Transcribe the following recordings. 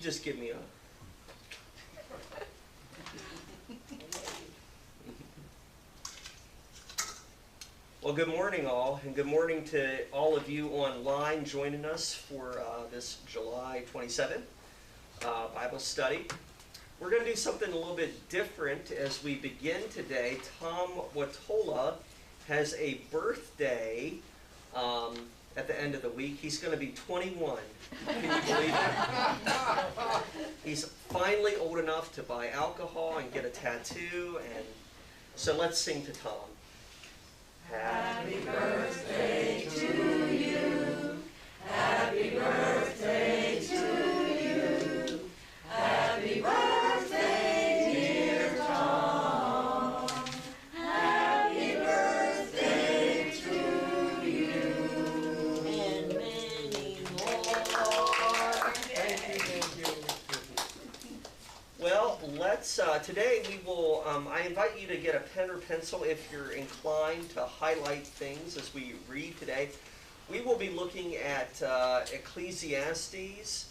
Just give me a... Well, good morning all, and good morning to all of you online joining us for this July 27th Bible study. We're going to do something a little bit different as we begin today. Tom Watola has a birthday at the end of the week. He's going to be 21. Can you believe it? He's finally old enough to buy alcohol and get a tattoo, and so let's sing to Tom. Happy birthday to you. Happy birthday to you. Happy birthday, dear Tom. Happy birthday to you. And many more. Thank you. Well, let's, today we will, I invite you to get a pen or pencil if you're inclined to highlight things as we read today. We will be looking at Ecclesiastes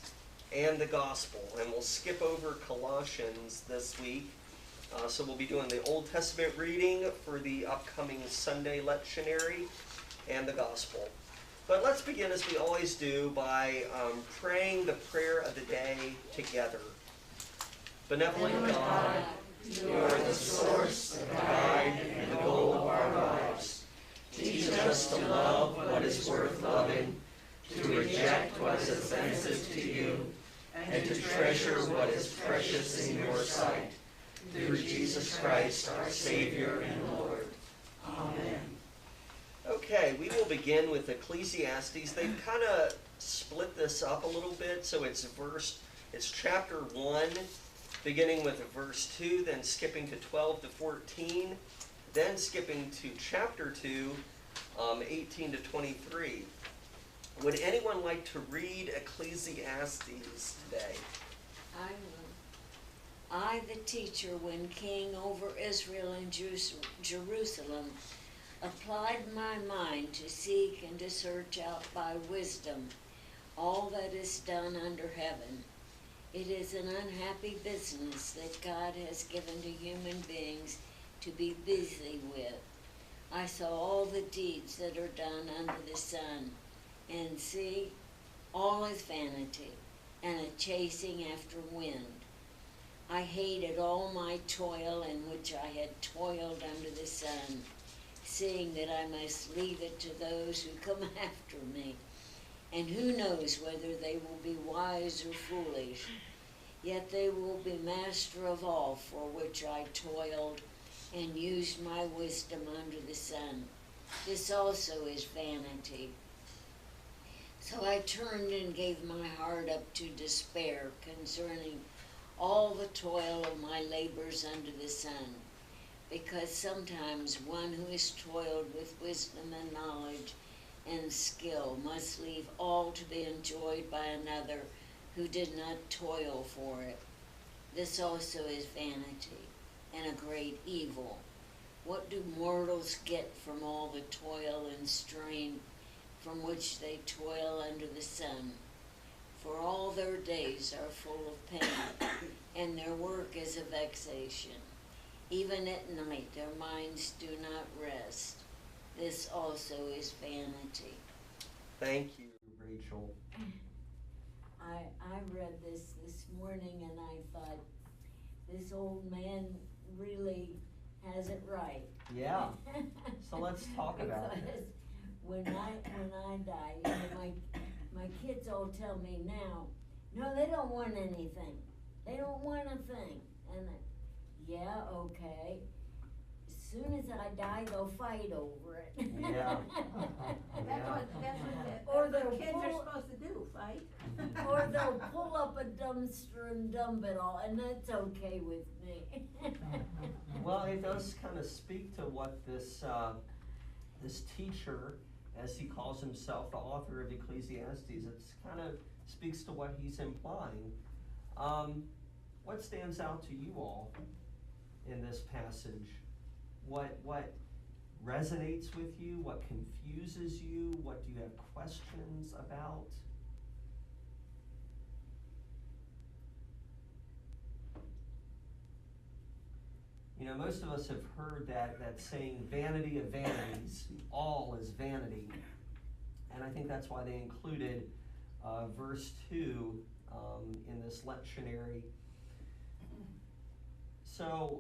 and the Gospel, and we'll skip over Colossians this week. So we'll be doing the Old Testament reading for the upcoming Sunday lectionary and the Gospel. But let's begin, as we always do, by praying the prayer of the day together. Benevolent God, you are the source, the guide, and the goal of our lives. Teach us to love what is worth loving, to reject what is offensive to you, and to treasure what is precious in your sight. Through Jesus Christ, our Savior and Lord. Amen. Okay, we will begin with Ecclesiastes. They've kind of split this up a little bit, so it's chapter 1, beginning with verse 2, then skipping to 12 to 14, then skipping to chapter 2, 18 to 23. Would anyone like to read Ecclesiastes today? I will. I, the teacher, when king over Israel and Jerusalem, applied my mind to seek and to search out by wisdom all that is done under heaven. It is an unhappy business that God has given to human beings to be busy with. I saw all the deeds that are done under the sun, and see, all is vanity, and a chasing after wind. I hated all my toil in which I had toiled under the sun, seeing that I must leave it to those who come after me. And who knows whether they will be wise or foolish? Yet they will be master of all for which I toiled and used my wisdom under the sun. This also is vanity. So I turned and gave my heart up to despair concerning all the toil of my labors under the sun, because sometimes one who has toiled with wisdom and knowledge and skill must leave all to be enjoyed by another who did not toil for it. This also is vanity and a great evil. What do mortals get from all the toil and strain from which they toil under the sun? For all their days are full of pain, and their work is a vexation. Even at night their minds do not rest. This also is vanity. Thank you, Rachel. I read this morning, and I thought, this old man really has it right. Yeah. So let's talk about it. Because when I die, you know, my kids all tell me now, no, they don't want anything. They don't want a thing. And yeah, okay. As soon as I die, they'll fight over it. Yeah. That's Or what they'll the kids are pull- supposed to do, fight. Or they'll pull up a dumpster and dump it all, and that's okay with me. Well, it does kind of speak to what this teacher, as he calls himself, the author of Ecclesiastes, it kind of speaks to what he's implying. What stands out to you all in this passage? What resonates with you? What confuses you? What do you have questions about? You know, most of us have heard that saying, vanity of vanities, all is vanity. And I think that's why they included verse 2 in this lectionary. So,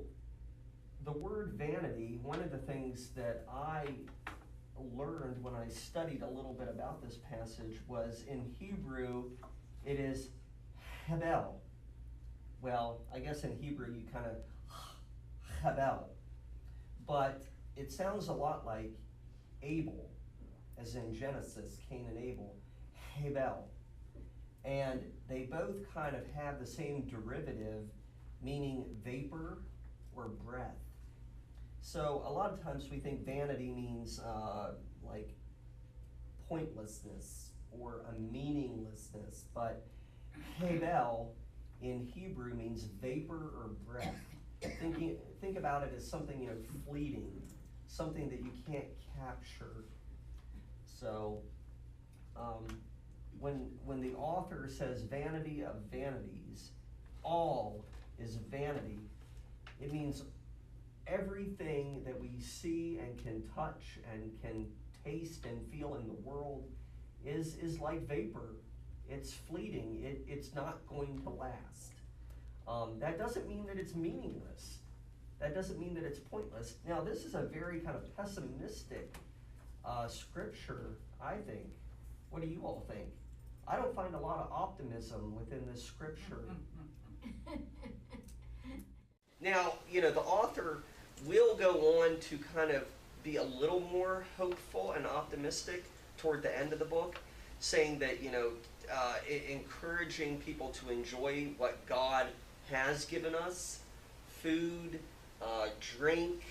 the word vanity, one of the things that I learned when I studied a little bit about this passage was in Hebrew, it is hebel. Well, I guess in Hebrew you kind of hebel, but it sounds a lot like Abel, as in Genesis, Cain and Abel, hebel. And they both kind of have the same derivative, meaning vapor or breath. So a lot of times we think vanity means like pointlessness or a meaninglessness, but hebel in Hebrew means vapor or breath. Think about it as something, you know, fleeting, something that you can't capture. So when the author says vanity of vanities, all is vanity, it means everything that we see and can touch and can taste and feel in the world is like vapor. It's fleeting. It's not going to last. That doesn't mean that it's meaningless. That doesn't mean that it's pointless. Now, this is a very kind of pessimistic scripture, I think. What do you all think? I don't find a lot of optimism within this scripture. Now, you know, the author will go on to kind of be a little more hopeful and optimistic toward the end of the book, saying that, you know, encouraging people to enjoy what God has given us, food, drink,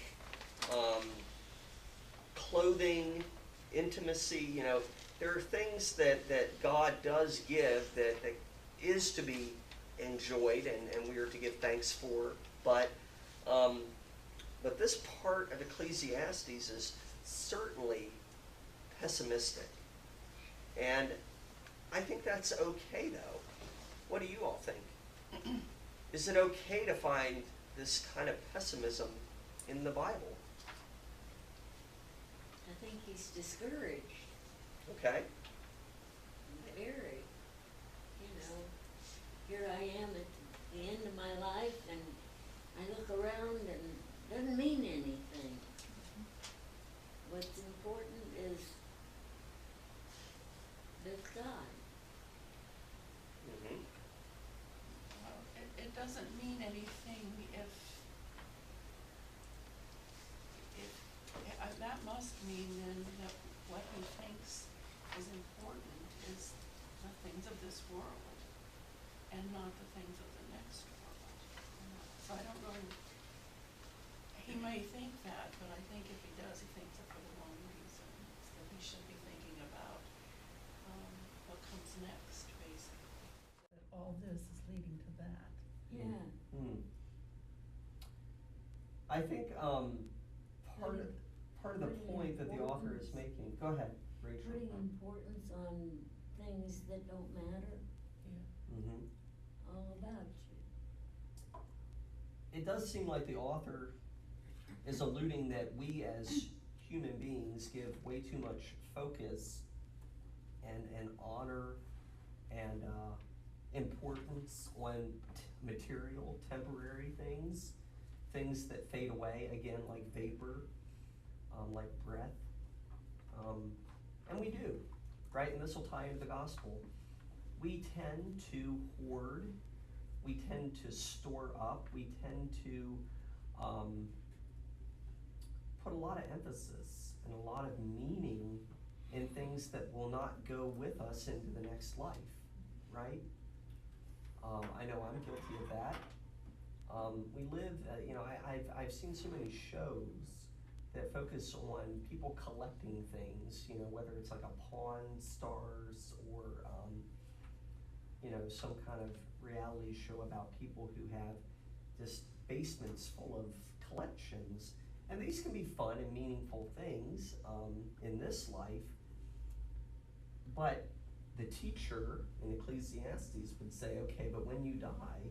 clothing, intimacy. You know, there are things that God does give that is to be enjoyed, and we are to give thanks for. But this part of Ecclesiastes is certainly pessimistic. And I think that's okay, though. What do you all think? Is it okay to find this kind of pessimism in the Bible? I think he's discouraged. Okay. Very. You know, here I am at the end of my life, and I look around and it doesn't mean anything. What's important is there's God. Mm-hmm. Well, it doesn't mean anything if that must mean then that what he thinks is important is the things of this world and not the things of the next world. So I don't know. He may think that, but I think if he does, he thinks it for the wrong reasons. That he should be thinking about what comes next, basically. That all this is leading to that. Yeah. Mm-hmm. I think part of the point that the author is making. Go ahead, Rachel. Putting importance on things that don't matter. Yeah. Mm-hmm. All about you. It does seem like the author is alluding that we as human beings give way too much focus and honor and importance on material, temporary things that fade away, again, like vapor, like breath. And we do, right? And this will tie into the gospel. We tend to hoard, we tend to store up, we tend to put a lot of emphasis and a lot of meaning in things that will not go with us into the next life, right? I know I'm guilty of that. We live, you know, I've seen so many shows that focus on people collecting things, you know, whether it's like a Pawn Stars or, you know, some kind of reality show about people who have just basements full of collections. And these can be fun and meaningful things in this life. But the teacher in Ecclesiastes would say, okay, but when you die,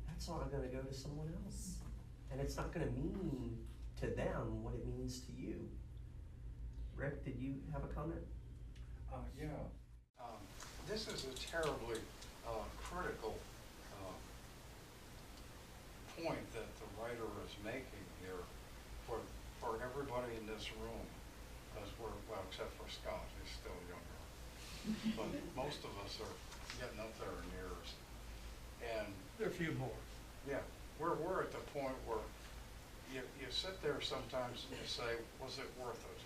that's all going to go to someone else. and it's not going to mean to them what it means to you. Rick, did you have a comment? Yeah. This is a terribly critical point that the writer is making here for everybody in this room, as well, except for Scott, who's still younger. But most of us are getting up there in years. And There are a few more. yeah, we're at the point where you sit there sometimes and you say, was it worth it?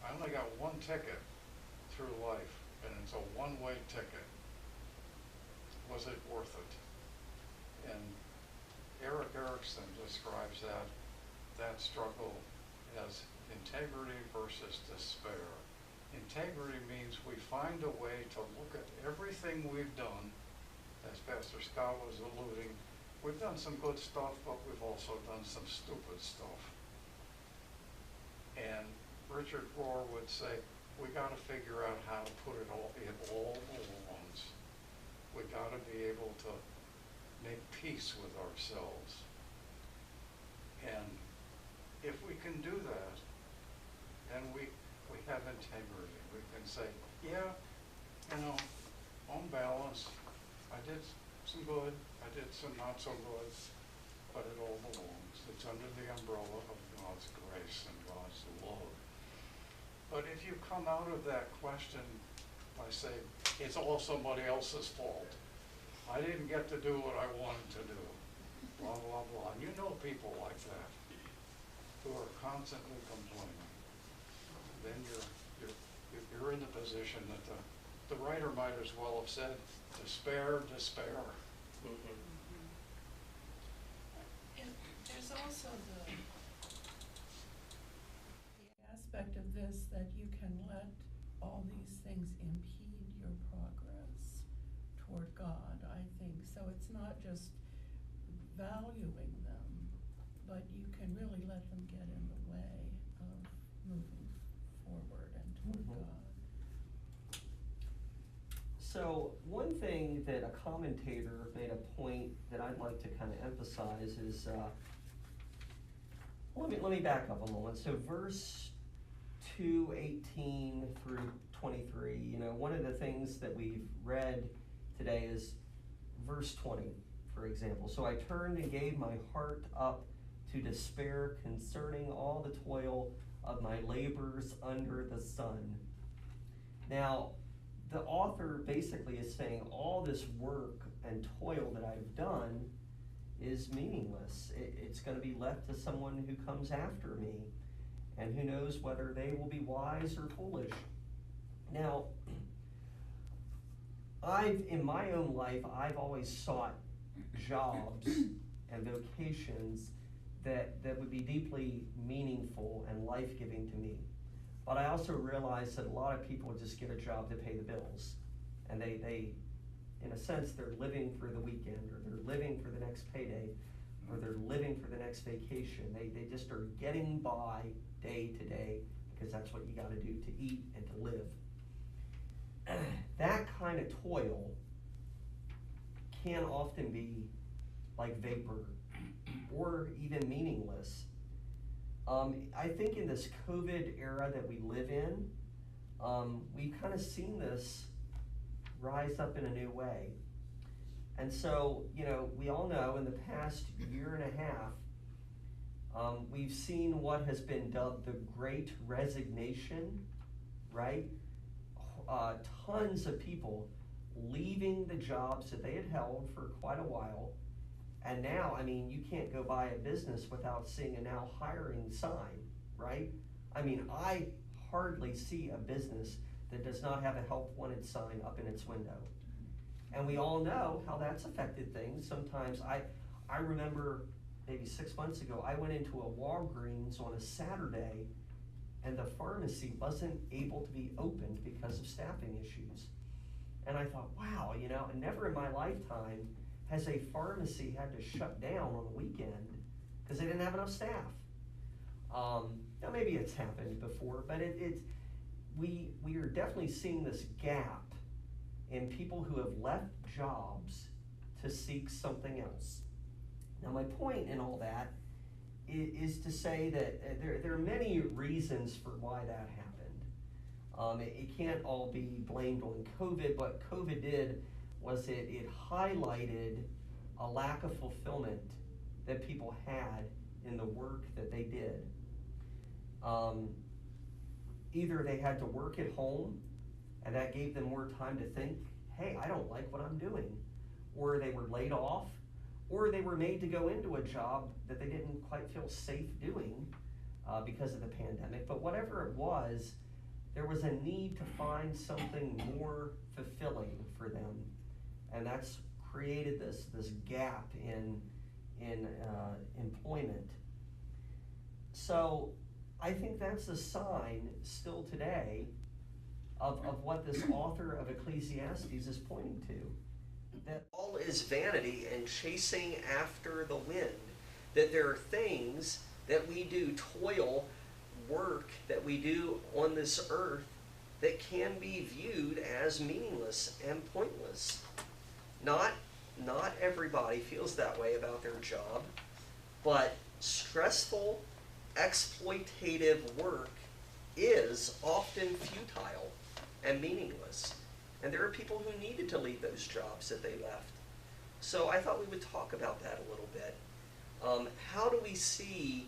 I only got one ticket through life, and it's a one-way ticket. Was it worth it? And Eric Erickson describes that struggle as integrity versus despair. Integrity means we find a way to look at everything we've done, as Pastor Scott was alluding. We've done some good stuff, but we've also done some stupid stuff. And Richard Rohr would say, we got to figure out how to put it all in all belongs. We got to be able to make peace with ourselves. And if we can do that, then we have integrity. We can say, yeah, on balance, I did some good, I did some not so good, but it all belongs. It's under the umbrella of God's grace and God's love. But if you come out of that question by saying, it's all somebody else's fault, I didn't get to do what I wanted to do, blah, blah, blah. And you know people like that who are constantly complaining. Then you're in the position that the writer might as well have said, despair, despair. Mm-hmm. And there's also the aspect of this that you can let all these things impede your progress toward God, I think. So it's not just valuing them, but you can really let them get in the way of moving forward and toward Mhm. God. So one thing that a commentator made a point that I'd like to kind of emphasize is, let me back up a moment. So verse 2:18 through 23, one of the things that we've read today is verse 20, for example. So I turned and gave my heart up to despair concerning all the toil of my labors under the sun. Now, the author basically is saying all this work and toil that I've done is meaningless. It's going to be left to someone who comes after me, and who knows whether they will be wise or foolish. Now, in my own life, I've always sought jobs and vocations that would be deeply meaningful and life-giving to me. But I also realize that a lot of people just get a job to pay the bills. And they in a sense, they're living for the weekend, or they're living for the next payday, or they're living for the next vacation. They just are getting by day to day because that's what you got to do to eat and to live. That kind of toil can often be like vapor or even meaningless. I think in this COVID era that we live in, we've kind of seen this rise up in a new way. And so, we all know in the past year and a half, we've seen what has been dubbed the Great Resignation, right? Tons of people leaving the jobs that they had held for quite a while. And now, you can't go buy a business without seeing a now hiring sign, right? I hardly see a business that does not have a help wanted sign up in its window. And we all know how that's affected things. Sometimes I remember maybe 6 months ago, I went into a Walgreens on a Saturday, and the pharmacy wasn't able to be opened because of staffing issues. And I thought, wow, and never in my lifetime has a pharmacy had to shut down on the weekend because they didn't have enough staff. Now maybe it's happened before, but we are definitely seeing this gap in people who have left jobs to seek something else. Now my point in all that is to say that there are many reasons for why that happened. It can't all be blamed on COVID. What COVID did was it highlighted a lack of fulfillment that people had in the work that they did. Either they had to work at home, and that gave them more time to think, hey, I don't like what I'm doing. Or they were laid off, or they were made to go into a job that they didn't quite feel safe doing because of the pandemic. But whatever it was, there was a need to find something more fulfilling for them. And that's created this gap in employment. So I think that's a sign still today of what this author of Ecclesiastes is pointing to. That all is vanity and chasing after the wind. That there are things that we do, toil, work that we do on this earth that can be viewed as meaningless and pointless. Not everybody feels that way about their job, but stressful, exploitative work is often futile and meaningless. And there are people who needed to leave those jobs that they left. So I thought we would talk about that a little bit. How do we see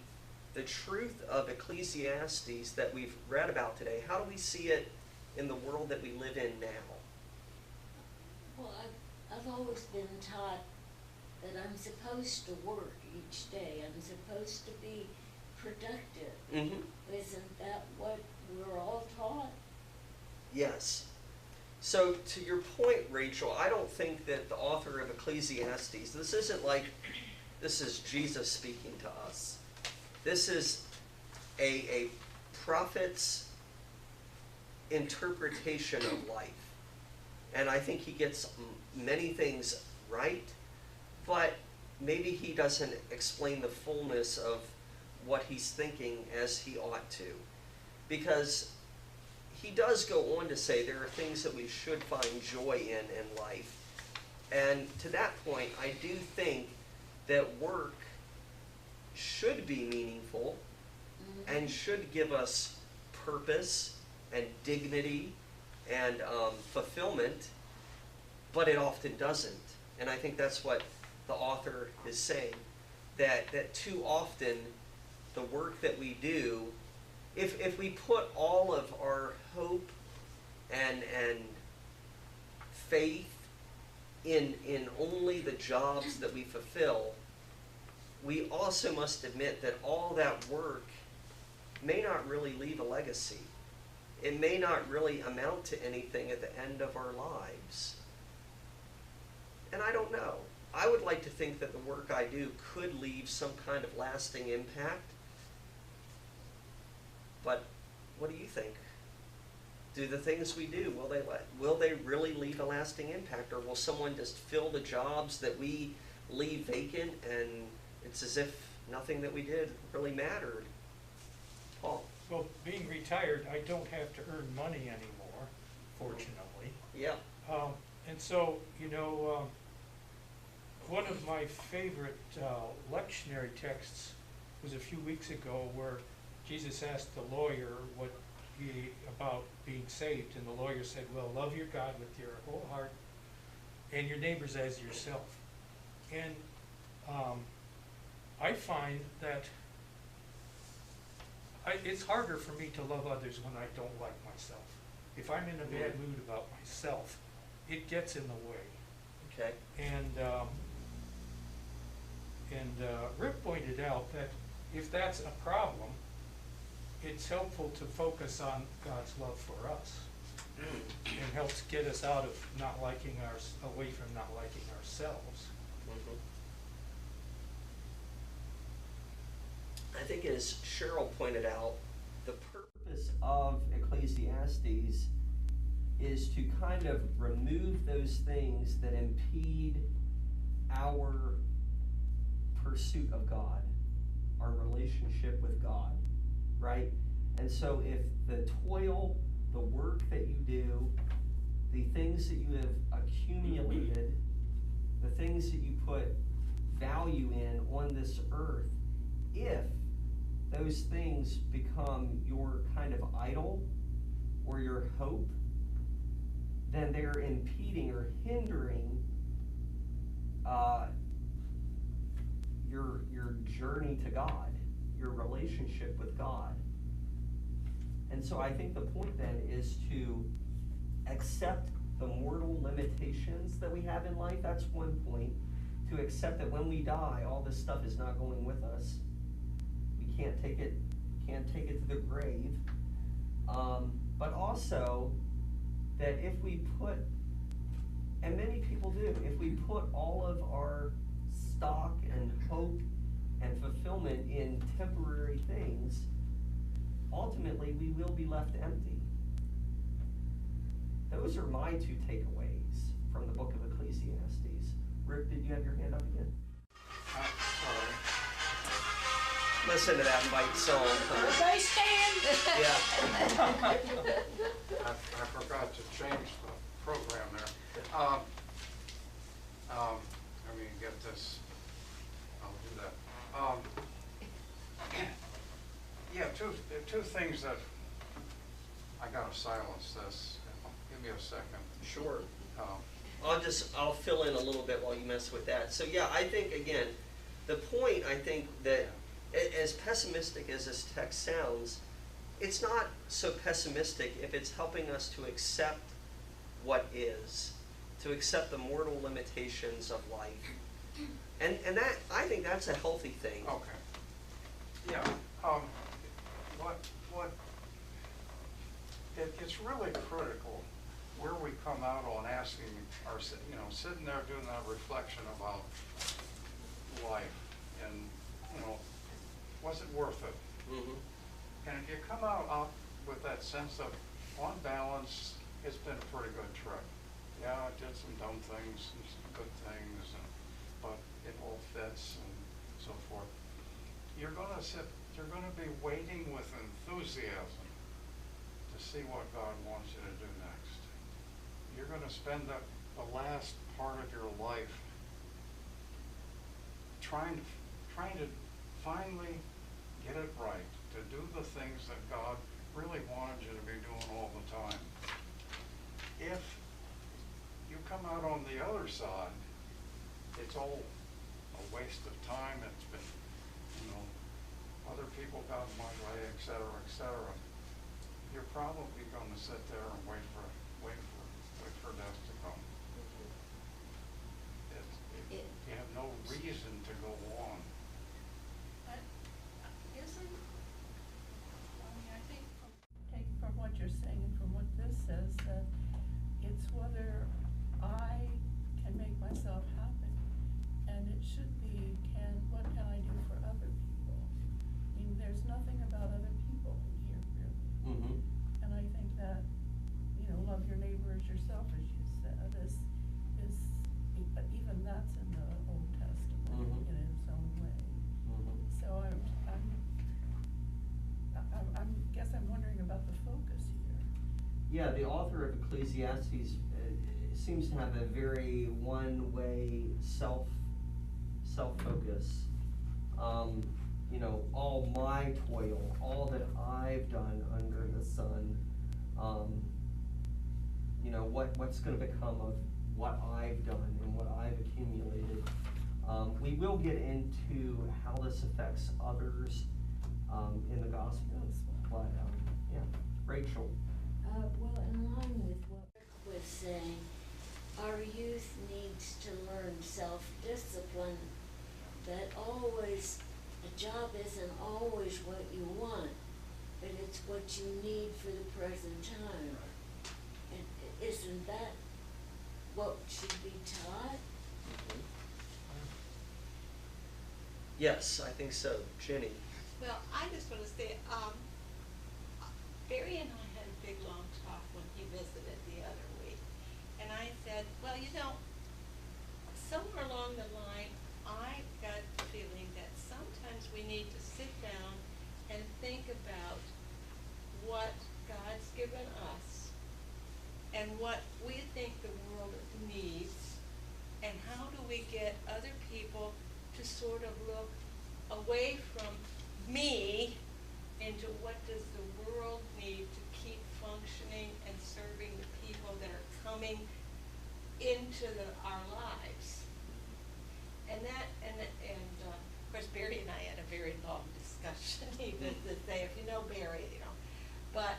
the truth of Ecclesiastes that we've read about today? How do we see it in the world that we live in now? Well, I've always been taught that I'm supposed to work each day. I'm supposed to be productive. Mm-hmm. Isn't that what we're all taught? Yes. So to your point, Rachel, I don't think that the author of Ecclesiastes, this isn't like this is Jesus speaking to us. This is a prophet's interpretation of life. And I think he gets many things right, but maybe he doesn't explain the fullness of what he's thinking as he ought to. Because he does go on to say there are things that we should find joy in life. And to that point, I do think that work should be meaningful and should give us purpose and dignity and fulfillment, but it often doesn't. And I think that's what the author is saying, that too often the work that we do, if we put all of our hope and faith in only the jobs that we fulfill, we also must admit that all that work may not really leave a legacy. It may not really amount to anything at the end of our lives. And I don't know. I would like to think that the work I do could leave some kind of lasting impact. But what do you think? Do the things we do, will they really leave a lasting impact, or will someone just fill the jobs that we leave vacant and it's as if nothing that we did really mattered? Paul? Well, being retired, I don't have to earn money anymore, fortunately. Yeah. And so, one of my favorite lectionary texts was a few weeks ago where Jesus asked the lawyer about being saved, and the lawyer said, well, love your God with your whole heart and your neighbors as yourself. And I find that it's harder for me to love others when I don't like myself. If I'm in a bad mood about myself, it gets in the way. Okay. And Rick pointed out that if that's a problem, it's helpful to focus on God's love for us, and helps get us out of away from not liking ourselves. Mm-hmm. I think, as Cheryl pointed out, the purpose of Ecclesiastes is to kind of remove those things that impede our pursuit of God, our relationship with God, right? And so if the toil, the work that you do, the things that you have accumulated, the things that you put value in on this earth, if those things become your kind of idol or your hope, then they're impeding or hindering your journey to God, your relationship with God. And so I think the point then is to accept the mortal limitations that we have in life. That's one point. To accept that when we die, all this stuff is not going with us. We can't take it to the grave. But also that if we put, and many people do, if we put all of our stock and hope and fulfillment in temporary things, ultimately we will be left empty. Those are my two takeaways from the book of Ecclesiastes. Rick, did you have your hand up again? Sorry. Listen to that fight song. Everybody stand! Yeah. I forgot to change the program there. Let me get this. I'll do that. Yeah, two things that I gotta silence this. Give me a second. Sure. I'll fill in a little bit while you mess with that. So yeah, I think again, the point I think that as pessimistic as this text sounds, it's not so pessimistic if it's helping us to accept what is, to accept the mortal limitations of life. And that, I think that's a healthy thing. Okay. Yeah. It's really critical where we come out on asking our, sitting there doing that reflection about life and, was it worth it? Mm-hmm. And if you come out with that sense of, on balance, it's been a pretty good trip. Yeah, I did some dumb things and some good things, but it all fits and so forth. You're gonna be waiting with enthusiasm to see what God wants you to do next. You're gonna spend the last part of your life trying to finally get it right, to do the things that God really wanted you to be doing all the time. If you come out on the other side, it's all a waste of time. It's been, other people got in my way, et cetera, you're probably going to sit there and wait for death to come. You have no reason to go on. But I think take from what you're saying and from what this says, that it's whether I can make myself happy. And it should be, what can I do for other people? I mean, there's nothing about other people in here, really. Mm-hmm. And I think that, love your neighbor as yourself, as you said, is even that's in the Old Testament Mm-hmm. in its own way. Mm-hmm. So I guess I'm wondering about the focus here. Yeah, the author of Ecclesiastes seems to have a very one-way self-focus. All my toil, all that I've done under the sun, what's going to become of what I've done and what I've accumulated. We will get into how this affects others in the gospel, but yeah, Rachel. Well, in line with what Rick was saying, our youth needs to learn self-discipline, that always, a job isn't always what you want, but it's what you need for the present time. And isn't that what should be taught? Yes, I think so. Jenny. Well, I just want to say, Barry and I had a big long talk when he visited the other week. And I said, well, somewhere along the line, I got the feeling that sometimes we need to sit down and think about what God's given us and what we think the world needs, and how do we get other people to sort of look away from me into what does the world need to keep functioning and serving the people that are coming into our lives. And of course, Barry and I had a very long discussion, even to say, if you know Barry, but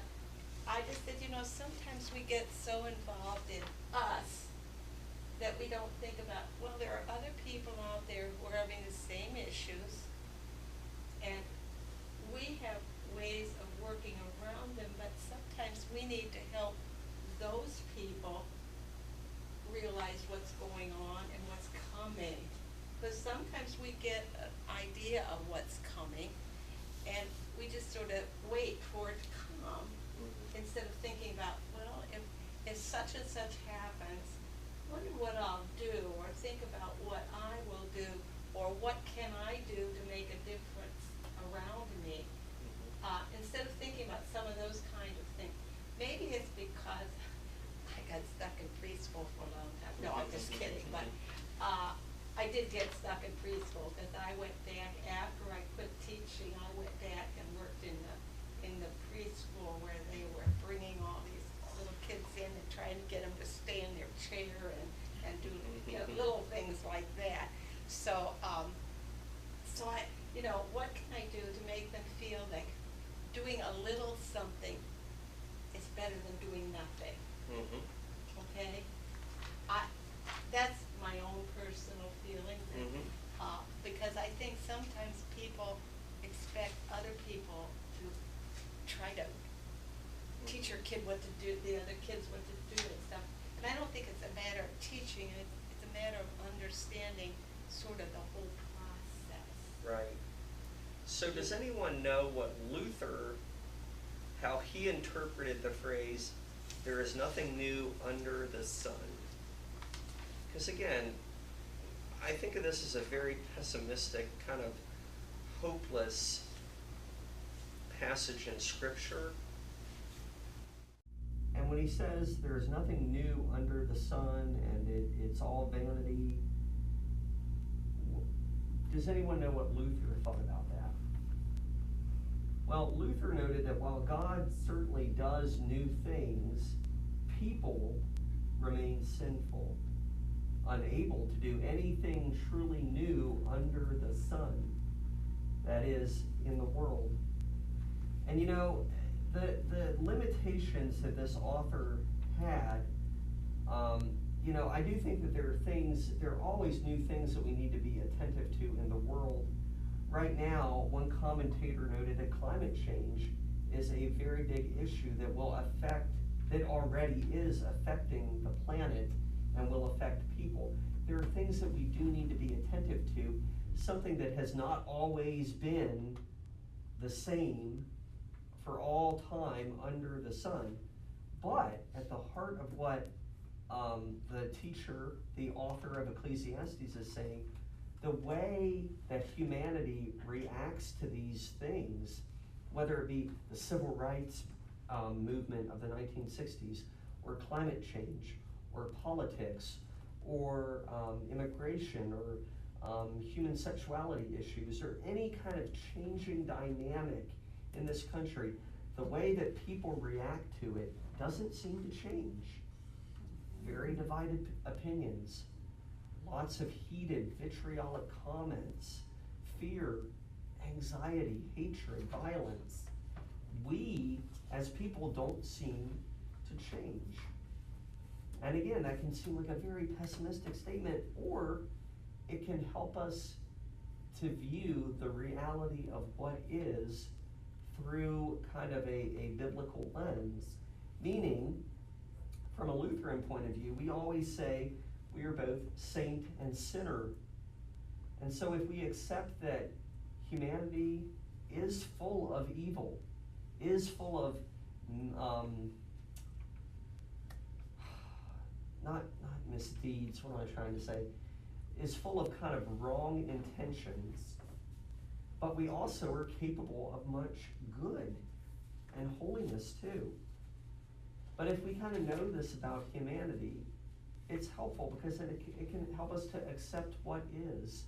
I just said, sometimes we get so involved in us that we don't think about, well, there are other people out there who are having the same issues, and we have ways of working around them, but sometimes we need to help those people realize what's going on and what's coming. Because sometimes we get an idea of what's coming, and we just sort of wait for it to come, instead of thinking about, well, if such and such happens, wonder what I'll do, or think about what I will do, or what can I do to make a difference around me, instead of thinking about some of those kind of things. Maybe it's because I got stuck in preschool for a long time. No, I'm just kidding, but I did get stuck in preschool because I went back after I quit teaching. I went back and worked in the preschool where they were bringing all these little kids in and trying to get them to stay in their chair and do little things like that. So what can I do to make them feel like doing a little something is better than doing nothing? Okay? That's my own personal feeling, because I think sometimes people expect other people to try to teach your kid what to do, the other kids what to do and stuff. And I don't think it's a matter of teaching, it's a matter of understanding sort of the whole process. Right. So does anyone know what Luther, how he interpreted the phrase, "there is nothing new under the sun"? Because again, I think of this as a very pessimistic, kind of hopeless passage in Scripture. And when he says there's nothing new under the sun and it's all vanity, does anyone know what Luther thought about that? Well, Luther noted that while God certainly does new things, people remain sinful, unable to do anything truly new under the sun, that is, in the world. And the limitations that this author had, I do think that there are always new things that we need to be attentive to in the world. Right now, one commentator noted that climate change is a very big issue that already is affecting the planet and will affect people. There are things that we do need to be attentive to, something that has not always been the same for all time under the sun. But at the heart of what the teacher, the author of Ecclesiastes is saying, the way that humanity reacts to these things, whether it be the civil rights movement of the 1960s, or climate change, or politics, or immigration, or human sexuality issues, or any kind of changing dynamic in this country, the way that people react to it doesn't seem to change. Very divided opinions, lots of heated, vitriolic comments, fear, anxiety, hatred, violence. We, as people, don't seem to change. And again, that can seem like a very pessimistic statement, or it can help us to view the reality of what is through kind of a biblical lens. Meaning, from a Lutheran point of view, we always say we are both saint and sinner. And so if we accept that humanity is full of evil, is full of not misdeeds, what am I trying to say, is full of kind of wrong intentions, but we also are capable of much good and holiness too. But if we kind of know this about humanity, it's helpful because it can help us to accept what is.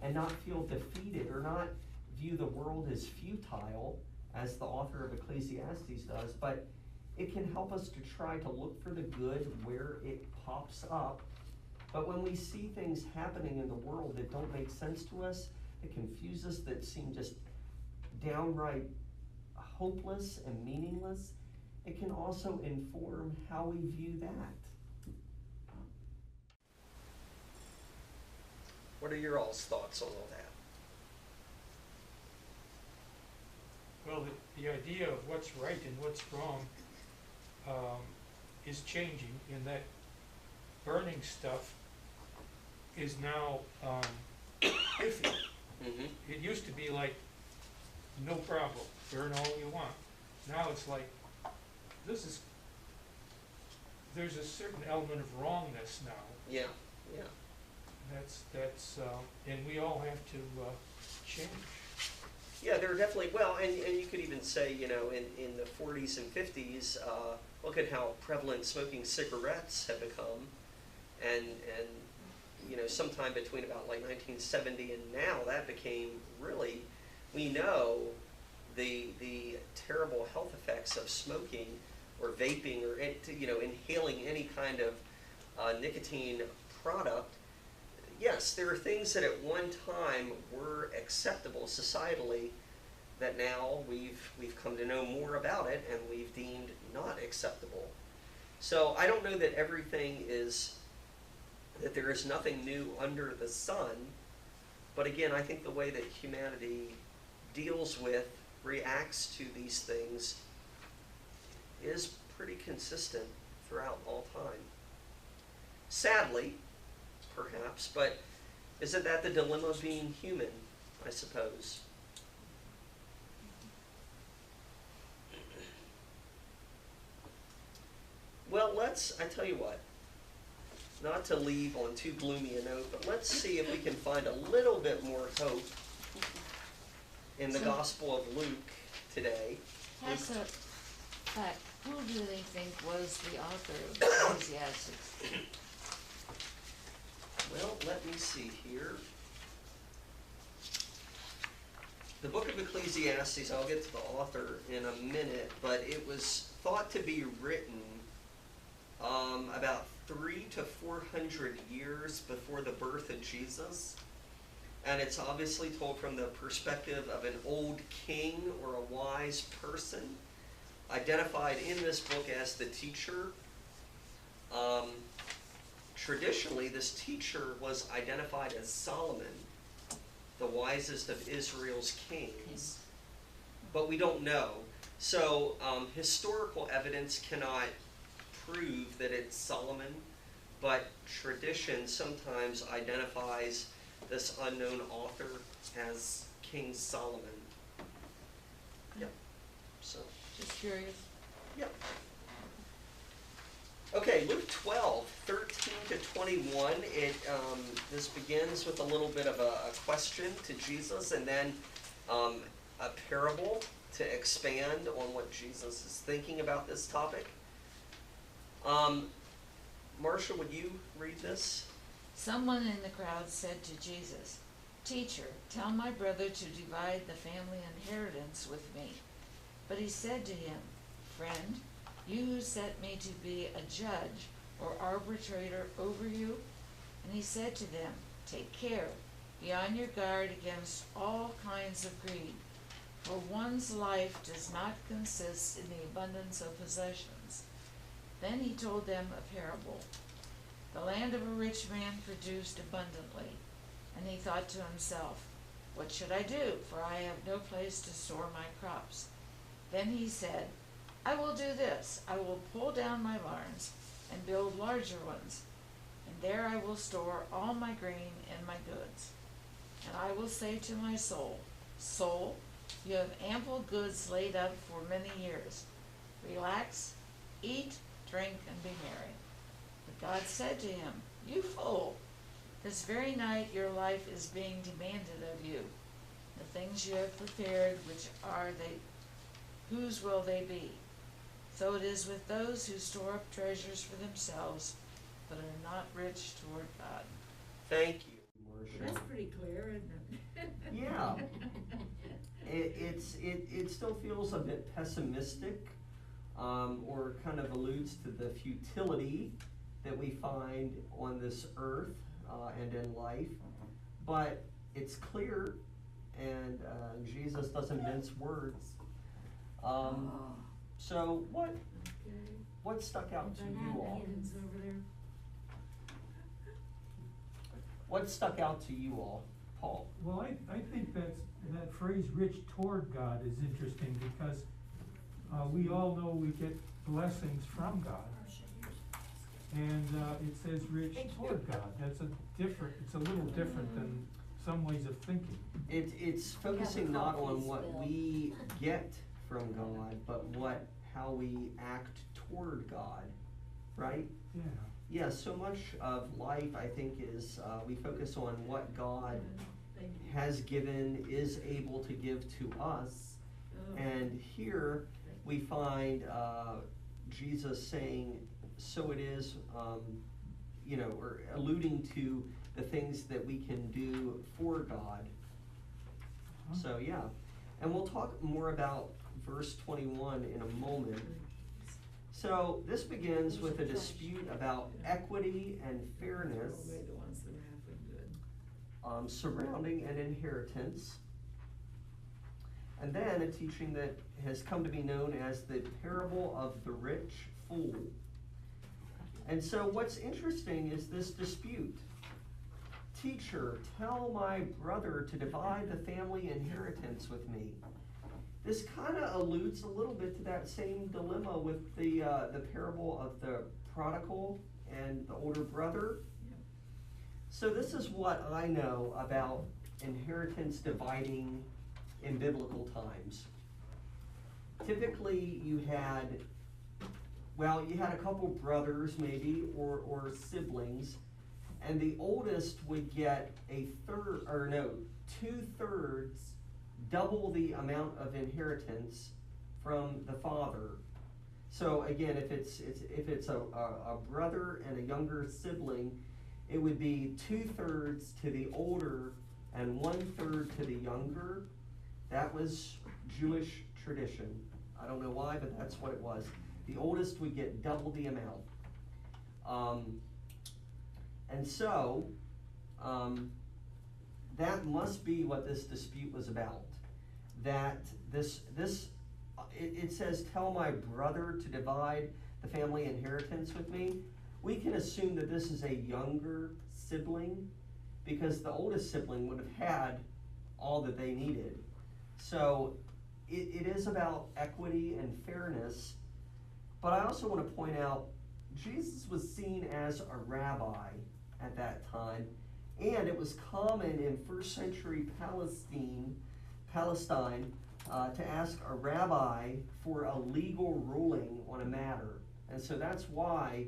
and not feel defeated or not view the world as futile, as the author of Ecclesiastes does, but it can help us to try to look for the good where it pops up. But when we see things happening in the world that don't make sense to us, that confuse us, that seem just downright hopeless and meaningless, it can also inform how we view that. What are your all's thoughts on all that? Well, the idea of what's right and what's wrong is changing in that burning stuff is now iffy. Mm-hmm. It used to be like, no problem, burn all you want. Now it's like, there's a certain element of wrongness now. Yeah, yeah. And we all have to change. Yeah, there are definitely, well, and you could even say, in the 40s and 50s, look at how prevalent smoking cigarettes have become. And sometime between about like 1970 and now, that became really, we know the terrible health effects of smoking or vaping or, inhaling any kind of nicotine product. Yes, there are things that at one time were acceptable societally that now we've come to know more about it and we've deemed not acceptable. So I don't know that that there is nothing new under the sun, but again, I think the way that humanity deals with, reacts to these things is pretty consistent throughout all time. Sadly, perhaps, but isn't that the dilemma of being human, I suppose? Well, I tell you what, not to leave on too gloomy a note, but let's see if we can find a little bit more hope in the Gospel of Luke today. As a fact, who do they think was the author of Ecclesiastes? Well, let me see here. The book of Ecclesiastes, I'll get to the author in a minute, but it was thought to be written about 300 to 400 years before the birth of Jesus. And it's obviously told from the perspective of an old king or a wise person, identified in this book as the teacher. Traditionally, this teacher was identified as Solomon, the wisest of Israel's kings. But we don't know. So historical evidence cannot prove that it's Solomon, but tradition sometimes identifies this unknown author as King Solomon. Yep. So. Just curious. Yep. Okay, Luke 12, 13 to 21. This begins with a little bit of a question to Jesus, and then a parable to expand on what Jesus is thinking about this topic. Marcia, would you read this? Someone in the crowd said to Jesus, "Teacher, tell my brother to divide the family inheritance with me." But he said to him, "Friend, you who set me to be a judge or arbitrator over you?" And he said to them, "Take care, be on your guard against all kinds of greed, for one's life does not consist in the abundance of possessions." Then he told them a parable. The land of a rich man produced abundantly, and he thought to himself, "What should I do? For I have no place to store my crops." Then he said, "I will do this. I will pull down my barns and build larger ones, and there I will store all my grain and my goods. And I will say to my soul, 'Soul, you have ample goods laid up for many years. Relax, eat, drink, and be merry.' But God said to him, 'You fool, this very night your life is being demanded of you. The things you have prepared, which are they? Whose will they be?' So it is with those who store up treasures for themselves, but are not rich toward God." Thank you, sure. That's pretty clear, isn't it? Yeah. It still feels a bit pessimistic, or kind of alludes to the futility that we find on this earth and in life. But it's clear, and Jesus doesn't mince words. So what stuck out to you all? Over there. What stuck out to you all, Paul? Well, I think that phrase "rich toward God" is interesting because we all know we get blessings from God, and it says "rich toward God." It's a little different than some ways of thinking. It's focusing not on what we get from God, but how we act toward God, right? Yeah. Yeah, so much of life, I think, is we focus on what God has given, is able to give to us. And here we find Jesus saying, so it is, or alluding to the things that we can do for God. So, yeah. And we'll talk more about verse 21 in a moment. So this begins with a dispute about equity and fairness surrounding an inheritance. And then a teaching that has come to be known as the parable of the rich fool. And so what's interesting is this dispute. Teacher, tell my brother to divide the family inheritance with me. This kind of alludes a little bit to that same dilemma with the parable of the prodigal and the older brother. So this is what I know about inheritance dividing in biblical times. Typically you had a couple brothers maybe, or siblings, and the oldest would get 2/3, double the amount of inheritance from the father. So again, if it's a brother and a younger sibling, it would be 2/3 to the older and 1/3 to the younger. That was Jewish tradition. I don't know why, but that's what it was. The oldest would get double the amount. And so that must be what this dispute was about. That it says, tell my brother to divide the family inheritance with me. We can assume that this is a younger sibling because the oldest sibling would have had all that they needed. So it is about equity and fairness. But I also want to point out, Jesus was seen as a rabbi at that time, and it was common in first century Palestine to ask a rabbi for a legal ruling on a matter. And so that's why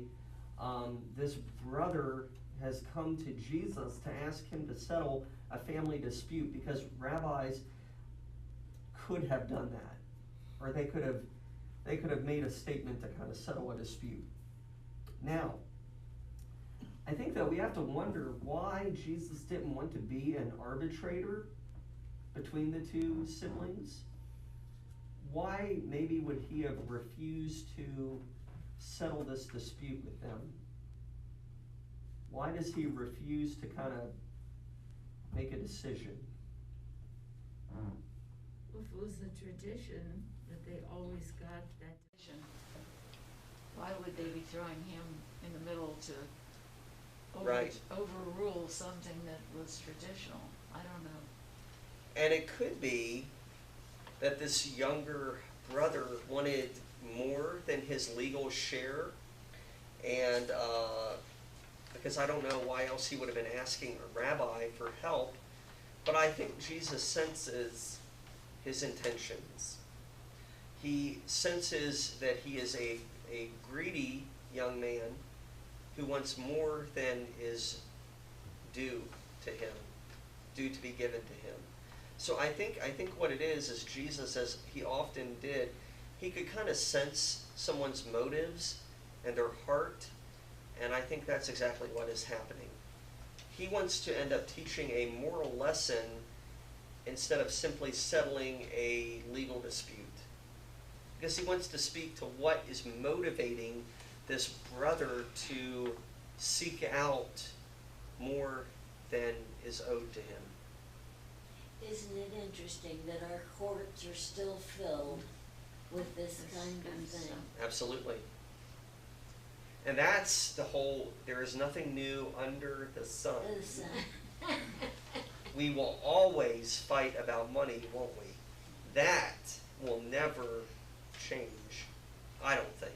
this brother has come to Jesus to ask him to settle a family dispute, because rabbis could have done that, or they could have made a statement to kind of settle a dispute. Now, I think that we have to wonder why Jesus didn't want to be an arbitrator between the two siblings. Why maybe would he have refused to settle this dispute with them? Why does he refuse to kind of make a decision? Well, if it was a tradition that they always got that decision, why would they be throwing him in the middle to overrule something that was traditional? I don't know. And it could be that this younger brother wanted more than his legal share, and because I don't know why else he would have been asking a rabbi for help, but I think Jesus senses his intentions. He senses that he is a greedy young man who wants more than is due to him, due to be given to him. So I think what it is Jesus, as he often did, he could kind of sense someone's motives and their heart, and I think that's exactly what is happening. he wants to end up teaching a moral lesson instead of simply settling a legal dispute. Because he wants to speak to what is motivating this brother to seek out more than is owed to him. Isn't it interesting that our courts are still filled with this kind of thing? Absolutely. And that's the whole, there is nothing new under the sun. We will always fight about money, won't we? That will never change, I don't think.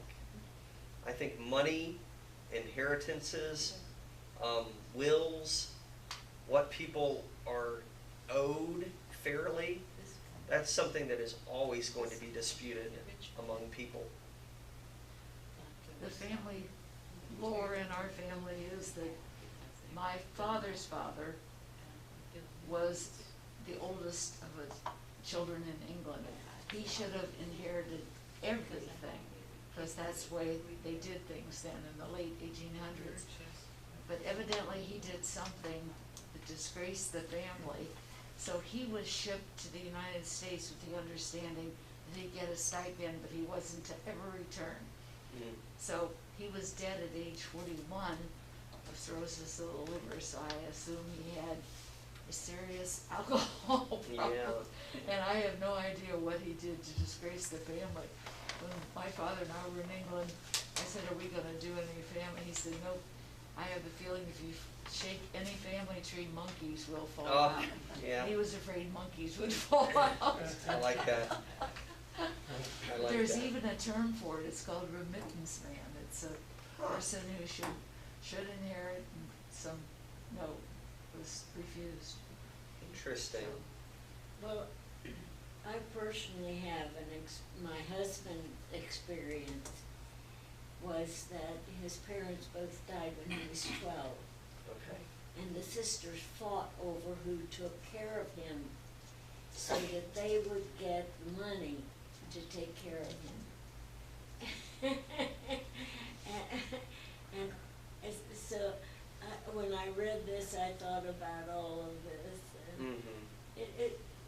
I think money, inheritances, wills, what people are owed fairly, that's something that is always going to be disputed among people. The family lore in our family is that my father's father was the oldest of the children in England. He should have inherited everything, because that's the way they did things then in the late 1800s. But evidently he did something that disgraced the family, so he was shipped to the United States with the understanding that he'd get a stipend, but he wasn't to ever return. So he was dead at age 41 of cirrhosis of the liver, so I assume he had a serious alcohol problem. Yeah. And I have no idea what he did to disgrace the family. When my father and I were in England, I said, "Are we gonna do any family?" He said, "Nope. I have a feeling if you shake any family tree, monkeys will fall out." Yeah. He was afraid monkeys would fall out. I like that. I like There's that. even a term for it. It's called remittance man. It's a person who should inherit, and some was refused. Interesting. Well, I personally have my husband's experience was that his parents both died when he was 12. Okay. And the sisters fought over who took care of him so that they would get money to take care of him. and so when I read this, I thought about all of this. And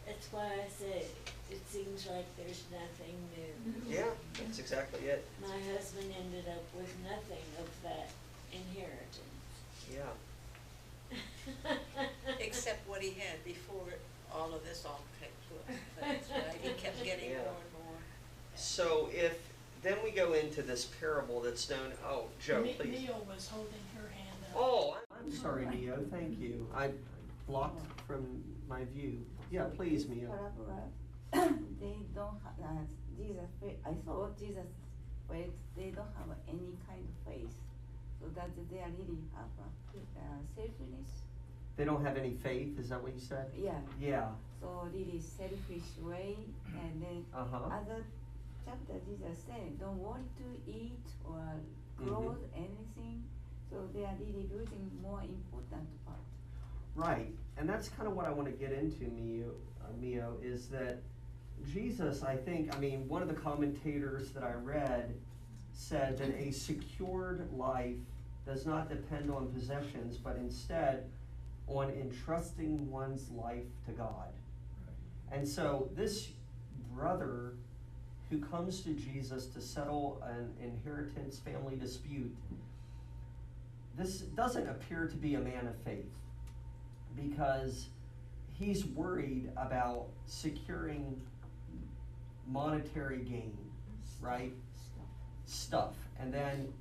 it's why I say it seems like there's nothing new. Yeah, that's exactly it. My husband ended up with nothing of that inheritance. Yeah. Except what he had before all of this all took place, right? He kept getting Yeah. more and more. So then we go into this parable that's known, Joe, please. Neil was holding her hand up. Oh, I'm sorry, Mio, thank you. I blocked from my view. Yeah, please, Mio. They don't have, I thought Jesus faith, they don't have any kind of faith. So that they really have selfishness. They don't have any faith, is that what you said? Yeah. Yeah. So really selfish way, and then other chapter Jesus said, don't want to eat or clothe anything. So they are really losing more important part. Right, and that's kind of what I want to get into, Mio, is that Jesus, one of the commentators that I read said that a secured life does not depend on possessions, but instead on entrusting one's life to God. And so this brother who comes to Jesus to settle an inheritance family dispute, this doesn't appear to be a man of faith, because he's worried about securing monetary gain, right? Stuff. And then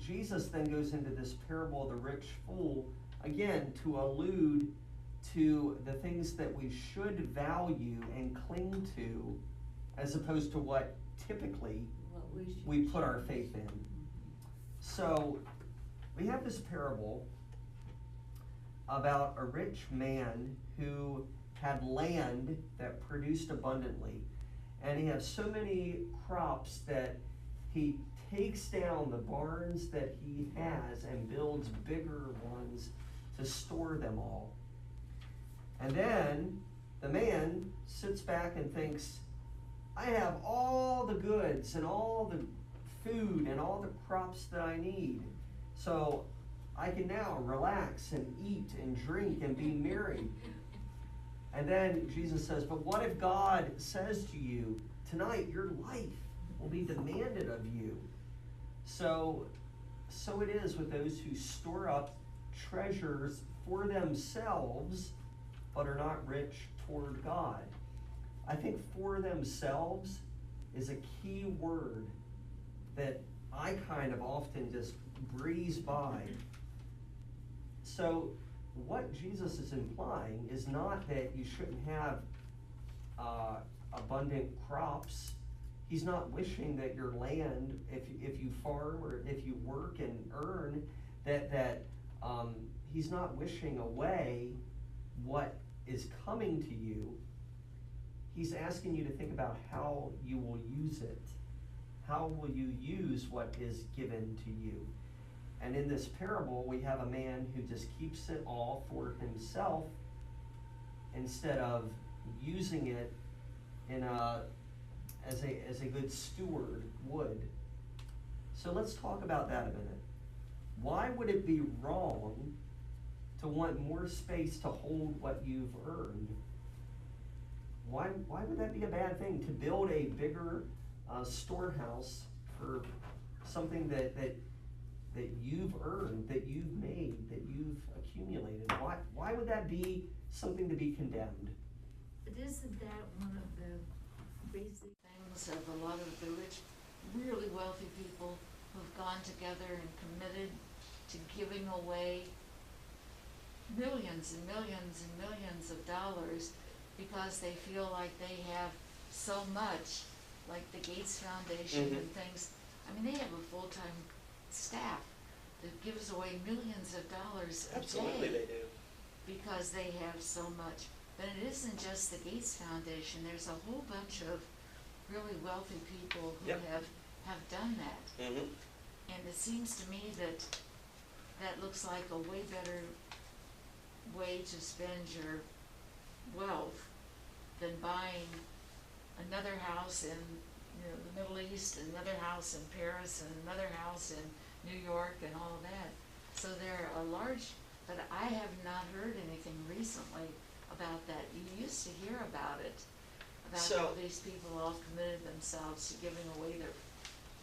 Jesus then goes into this parable of the rich fool, again, to allude to the things that we should value and cling to, as opposed to what typically we put our faith in. So we have this parable about a rich man who had land that produced abundantly, and he has so many crops that he takes down the barns that he has and builds bigger ones to store them all. And then the man sits back and thinks, I have all the goods and all the food and all the crops that I need. So I can now relax and eat and drink and be merry. And then Jesus says, but what if God says to you, tonight your life will be demanded of you? So it is with those who store up treasures for themselves, but are not rich toward God. I think for themselves is a key word that I kind of often just breeze by. So what Jesus is implying is not that you shouldn't have abundant crops. He's not wishing that your land, if you farm or if you work and earn, that he's not wishing away what is coming to you. He's asking you to think about how you will use it. How will you use what is given to you? And in this parable, we have a man who just keeps it all for himself instead of using it as a good steward would. So let's talk about that a minute. Why would it be wrong to want more space to hold what you've earned? Why would that be a bad thing? To build a bigger storehouse for something that you've earned, that you've made, that you've accumulated? Why would that be something to be condemned? But isn't that one of the basic things of a lot of the rich, really wealthy people who've gone together and committed to giving away millions and millions and millions of dollars because they feel like they have so much, like the Gates Foundation and things. I mean, they have a full-time staff that gives away millions of dollars a Absolutely day they do. because they have so much. But it isn't just the Gates Foundation. There's a whole bunch of really wealthy people who Yep. have done that. Mm-hmm. And it seems to me that that looks like a way better way to spend your wealth than buying another house in the Middle East, another house in Paris, and another house in New York, and all that. So they're a large, but I have not heard anything recently about that. You used to hear about it, about how these people all committed themselves to giving away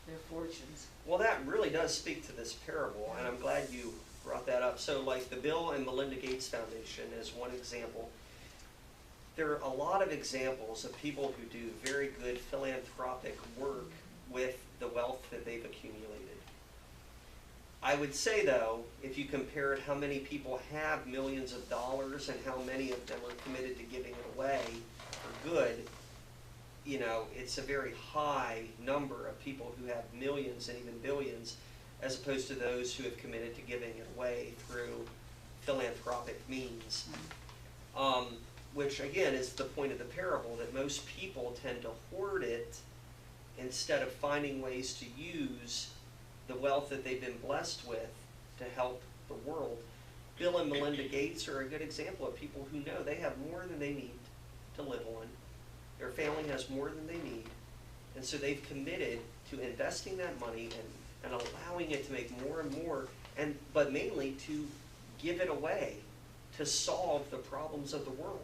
their fortunes. Well, that really does speak to this parable, and I'm glad you brought that up. So like the Bill and Melinda Gates Foundation is one example. There are a lot of examples of people who do very good philanthropic work with the wealth that they've accumulated. I would say, though, if you compared how many people have millions of dollars and how many of them are committed to giving it away for good, it's a very high number of people who have millions and even billions, as opposed to those who have committed to giving it away through philanthropic means. Which again is the point of the parable, that most people tend to hoard it instead of finding ways to use the wealth that they've been blessed with to help the world. Bill and Melinda Gates are a good example of people who know they have more than they need to live on. Their family has more than they need, and so they've committed to investing that money and allowing it to make more and more, but mainly to give it away to solve the problems of the world.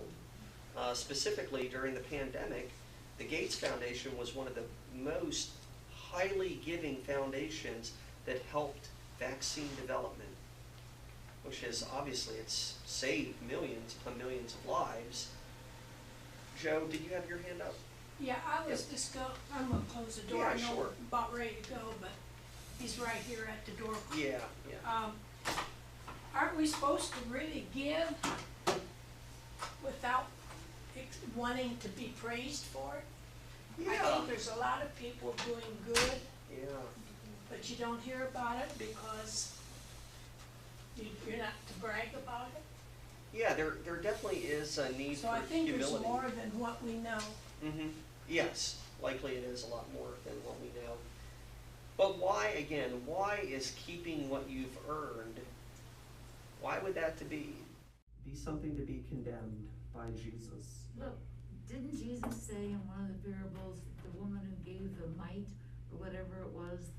Specifically during the pandemic, the Gates Foundation was one of the most highly giving foundations that helped vaccine development, which is obviously, it's saved millions upon millions of lives. Joe, did you have your hand up? Yeah, I was just I'm gonna close the door. Yeah, I know sure. we're about ready to go, but he's right here at the door. Yeah. Aren't we supposed to really give without wanting to be praised for it? I think there's a lot of people doing good, but you don't hear about it because you're not to brag about it. Yeah, there definitely is a need So for I think humility. there's more than what we know. Yes, likely it is a lot more than what we know. But why is keeping what you've earned, why would that be something to be condemned by Jesus? Look, didn't Jesus say in one of the parables that the woman who gave the mite or whatever it was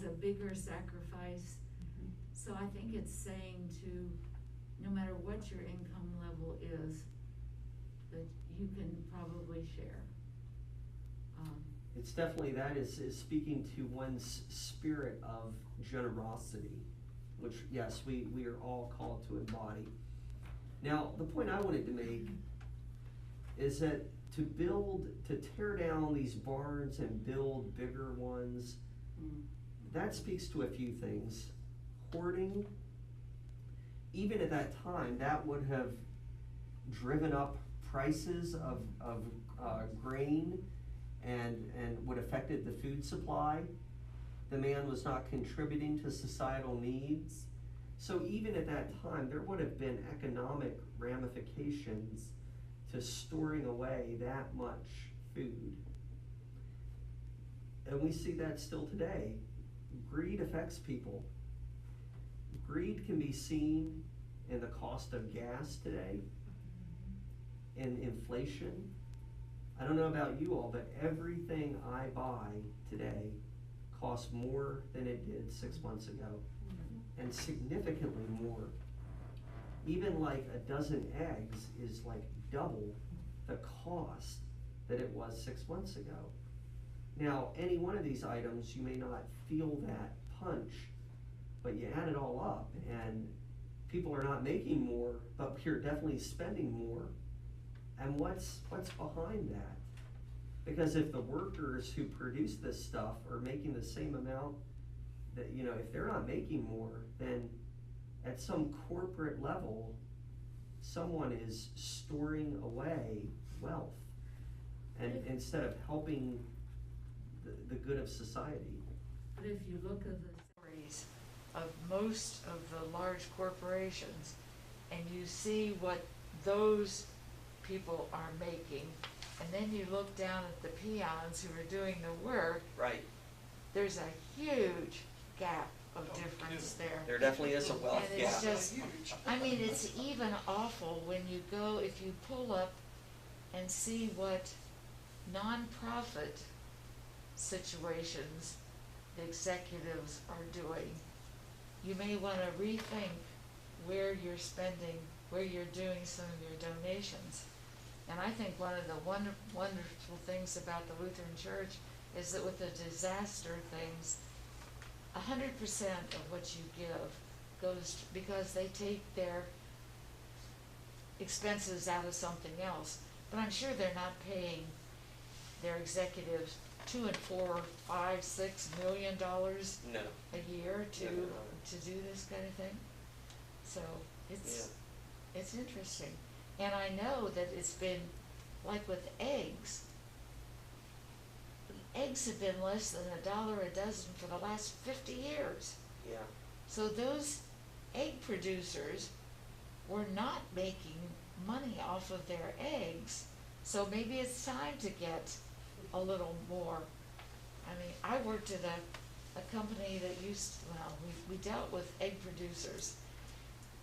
a bigger sacrifice? So I think it's saying to, no matter what your income level is, that you can probably share. It's definitely that is speaking to one's spirit of generosity, which, yes, we are all called to embody. Now, the point I wanted to make is that to tear down these barns and build bigger ones, that speaks to a few things. Hoarding, even at that time, that would have driven up prices of grain and would have affected the food supply. The man was not contributing to societal needs. So even at that time, there would have been economic ramifications to storing away that much food. And we see that still today. Greed affects people. Greed can be seen in the cost of gas today, in inflation. I don't know about you all, but everything I buy today costs more than it did 6 months ago, and significantly more. Even like a dozen eggs is like double the cost that it was 6 months ago. Now, any one of these items, you may not feel that punch, but you add it all up and people are not making more, but you're definitely spending more. And what's behind that? Because if the workers who produce this stuff are making the same amount, that, if they're not making more, then at some corporate level, someone is storing away wealth, and instead of helping the good of society. But if you look at the stories of most of the large corporations, and you see what those people are making, and then you look down at the peons who are doing the work, Right. there's a huge gap of difference there. There definitely is a wealth And it's gap. just, I mean, it's even awful when you go, if you pull up and see what nonprofit situations the executives are doing. You may want to rethink where you're spending, where you're doing some of your donations. And I think one of the wonderful things about the Lutheran Church is that with the disaster things, 100% of what you give goes, because they take their expenses out of something else. But I'm sure they're not paying their executives $2 and $4, $5, $6 million No. a year to No. do this kind of thing. So it's interesting. And I know that it's been, like with eggs, eggs have been less than $1 a dozen for the last 50 years. Yeah. So those egg producers were not making money off of their eggs. So maybe it's time to get a little more. I mean, I worked at a company that we dealt with egg producers.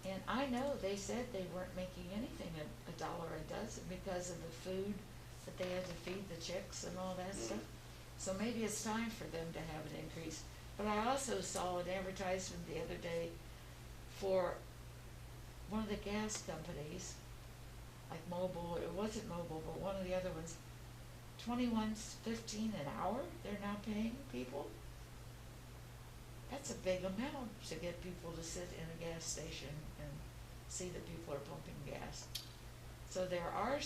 And I know they said they weren't making anything at $1 a dozen because of the food that they had to feed the chicks and all that stuff. So maybe it's time for them to have an increase. But I also saw an advertisement the other day for one of the gas companies, like Mobil, it wasn't Mobil, but one of the other ones, $21.15 an hour they're now paying people. That's a big amount to get people to sit in a gas station and see that people are pumping gas. So there are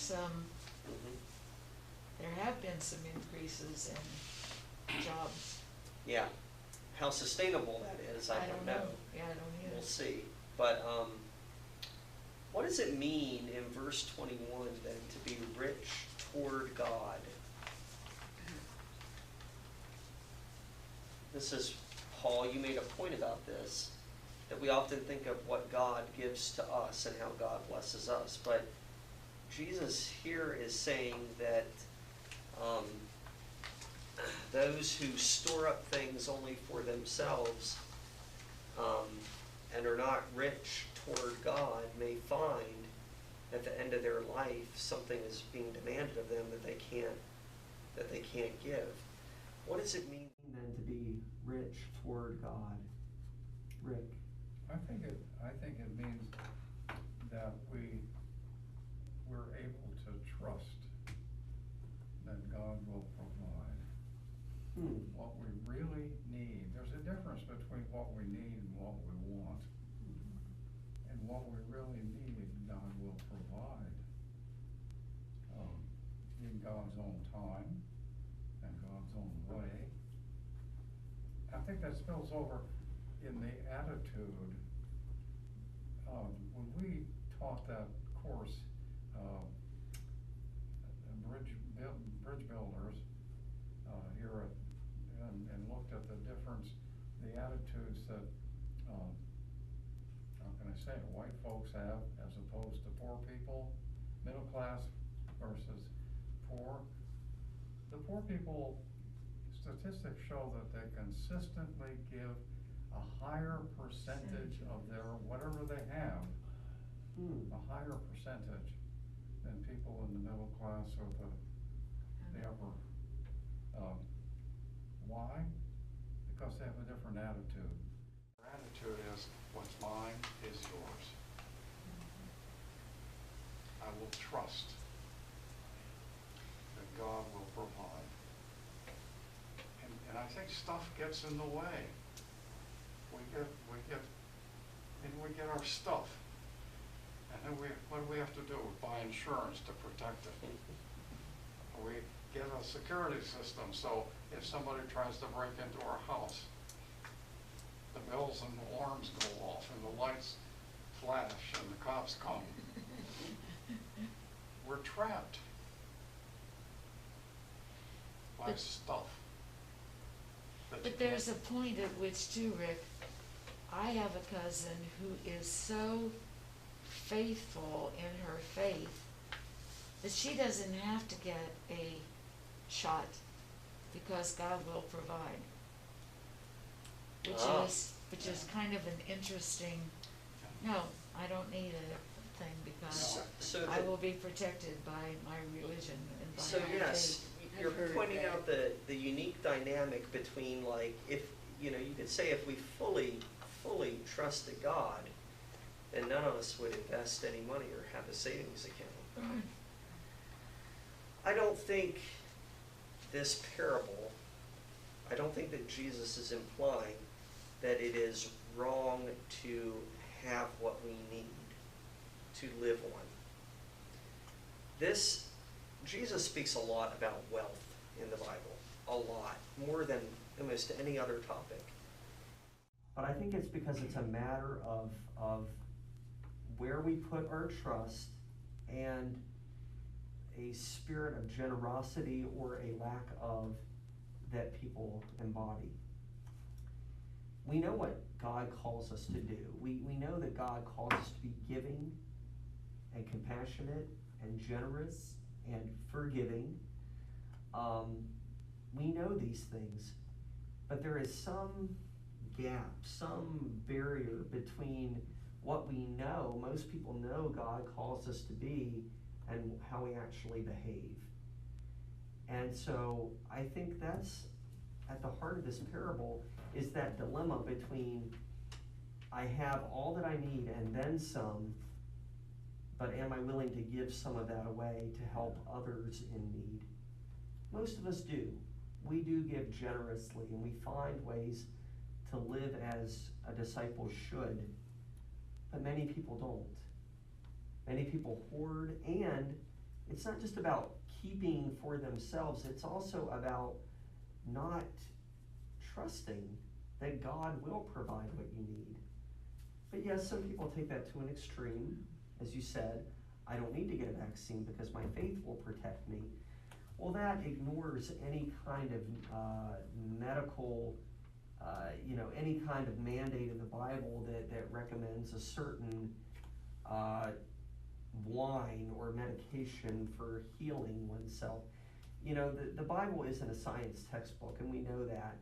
there have been some increases in jobs. Yeah. How sustainable that is, I don't know. Yeah, I don't either. We'll see. But what does it mean in verse 21 then to be rich toward God? This is, Paul, you made a point about this, that we often think of what God gives to us and how God blesses us. But Jesus here is saying that those who store up things only for themselves and are not rich toward God may find at the end of their life something is being demanded of them that they can't give. What does it mean then to be rich toward God? Rick? I think it means that we're able to trust that God will provide what we really need. There's a difference between what we need and what we want. And what we really need, God will provide in God's own time and God's own way. I think that spills over in the attitude. When we taught that course, bridge builders here and looked at the difference, the attitudes that how can I say it, white folks have as opposed to poor people, middle class versus poor. The poor people, statistics show that they consistently give a higher percentage of their whatever they have, a higher percentage than people in the middle class or the upper. Why? Because they have a different attitude. Their attitude is, what's mine is yours. I will trust that God will provide. And I think stuff gets in the way. We get our stuff. And then what do we have to do? We buy insurance to protect it. We get a security system, so if somebody tries to break into our house, the bells and the alarms go off and the lights flash and the cops come. We're trapped by stuff. But there's a point at which too, Rick, I have a cousin who is so faithful in her faith that she doesn't have to get a shot because God will provide. Which is kind of an interesting, no, I don't need a thing because I will be protected by my religion and by my yes, faith. you're pointing out the unique dynamic between, like, if, you could say if we fully trusted God, then none of us would invest any money or have a savings account. I don't think this parable, I don't think that Jesus is implying that it is wrong to have what we need to live on. Jesus speaks a lot about wealth in the Bible, a lot, more than almost any other topic. But I think it's because it's a matter of where we put our trust and a spirit of generosity or a lack of that people embody. We know what God calls us to do. We know that God calls us to be giving and compassionate and generous and forgiving. We know these things, but there is some gap, some barrier between what we know, most people know God calls us to be, and how we actually behave. And so I think that's at the heart of this parable, is that dilemma between I have all that I need and then some, but am I willing to give some of that away to help others in need? Most of us do. We do give generously, and we find ways to live as a disciple should, but many people don't. Many people hoard, and it's not just about keeping for themselves, it's also about not trusting that God will provide what you need. But yes, some people take that to an extreme. As you said, I don't need to get a vaccine because my faith will protect me. Well, that ignores any kind of medical, any kind of mandate in the Bible that recommends a certain wine or medication for healing oneself. The Bible isn't a science textbook, and we know that.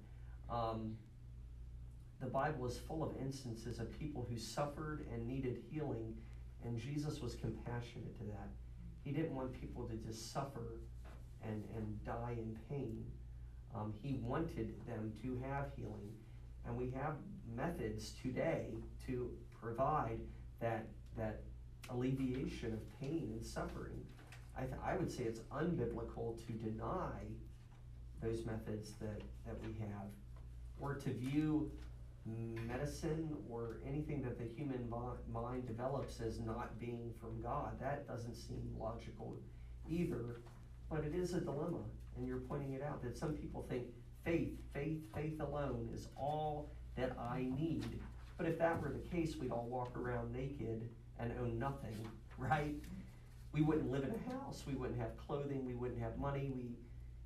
The Bible is full of instances of people who suffered and needed healing, and Jesus was compassionate to that. He didn't want people to just suffer and die in pain. He wanted them to have healing. And we have methods today to provide that alleviation of pain and suffering. I would say it's unbiblical to deny those methods that we have, or to view medicine or anything that the human mind develops as not being from God. That doesn't seem logical either, but it is a dilemma, and you're pointing it out, that some people think faith alone is all that I need. But if that were the case, we'd all walk around naked and own nothing, right? We wouldn't live in a house, we wouldn't have clothing, we wouldn't have money,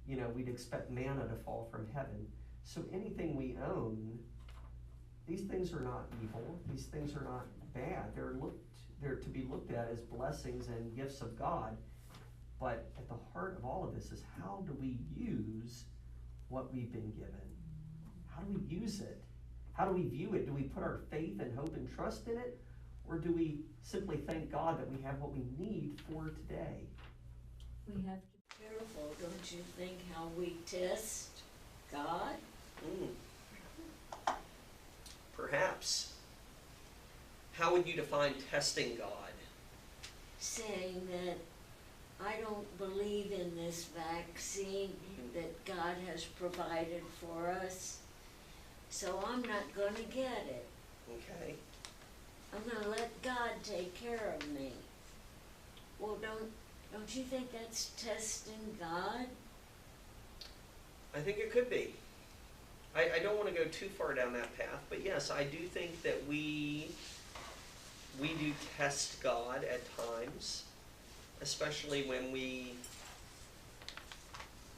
we'd expect manna to fall from heaven. So anything we own, these things are not evil, these things are not bad. They're to be looked at as blessings and gifts of God. But at the heart of all of this is, how do we use what we've been given? How do we use it? How do we view it? Do we put our faith and hope and trust in it? Or do we simply thank God that we have what we need for today? We have to be careful, don't you think, how we test God? Perhaps. How would you define testing God? Saying that I don't believe in this vaccine that God has provided for us, so I'm not going to get it. Okay. I'm going to let God take care of me. Well, don't you think that's testing God? I think it could be. I don't want to go too far down that path, but yes, I do think that we do test God at times, especially when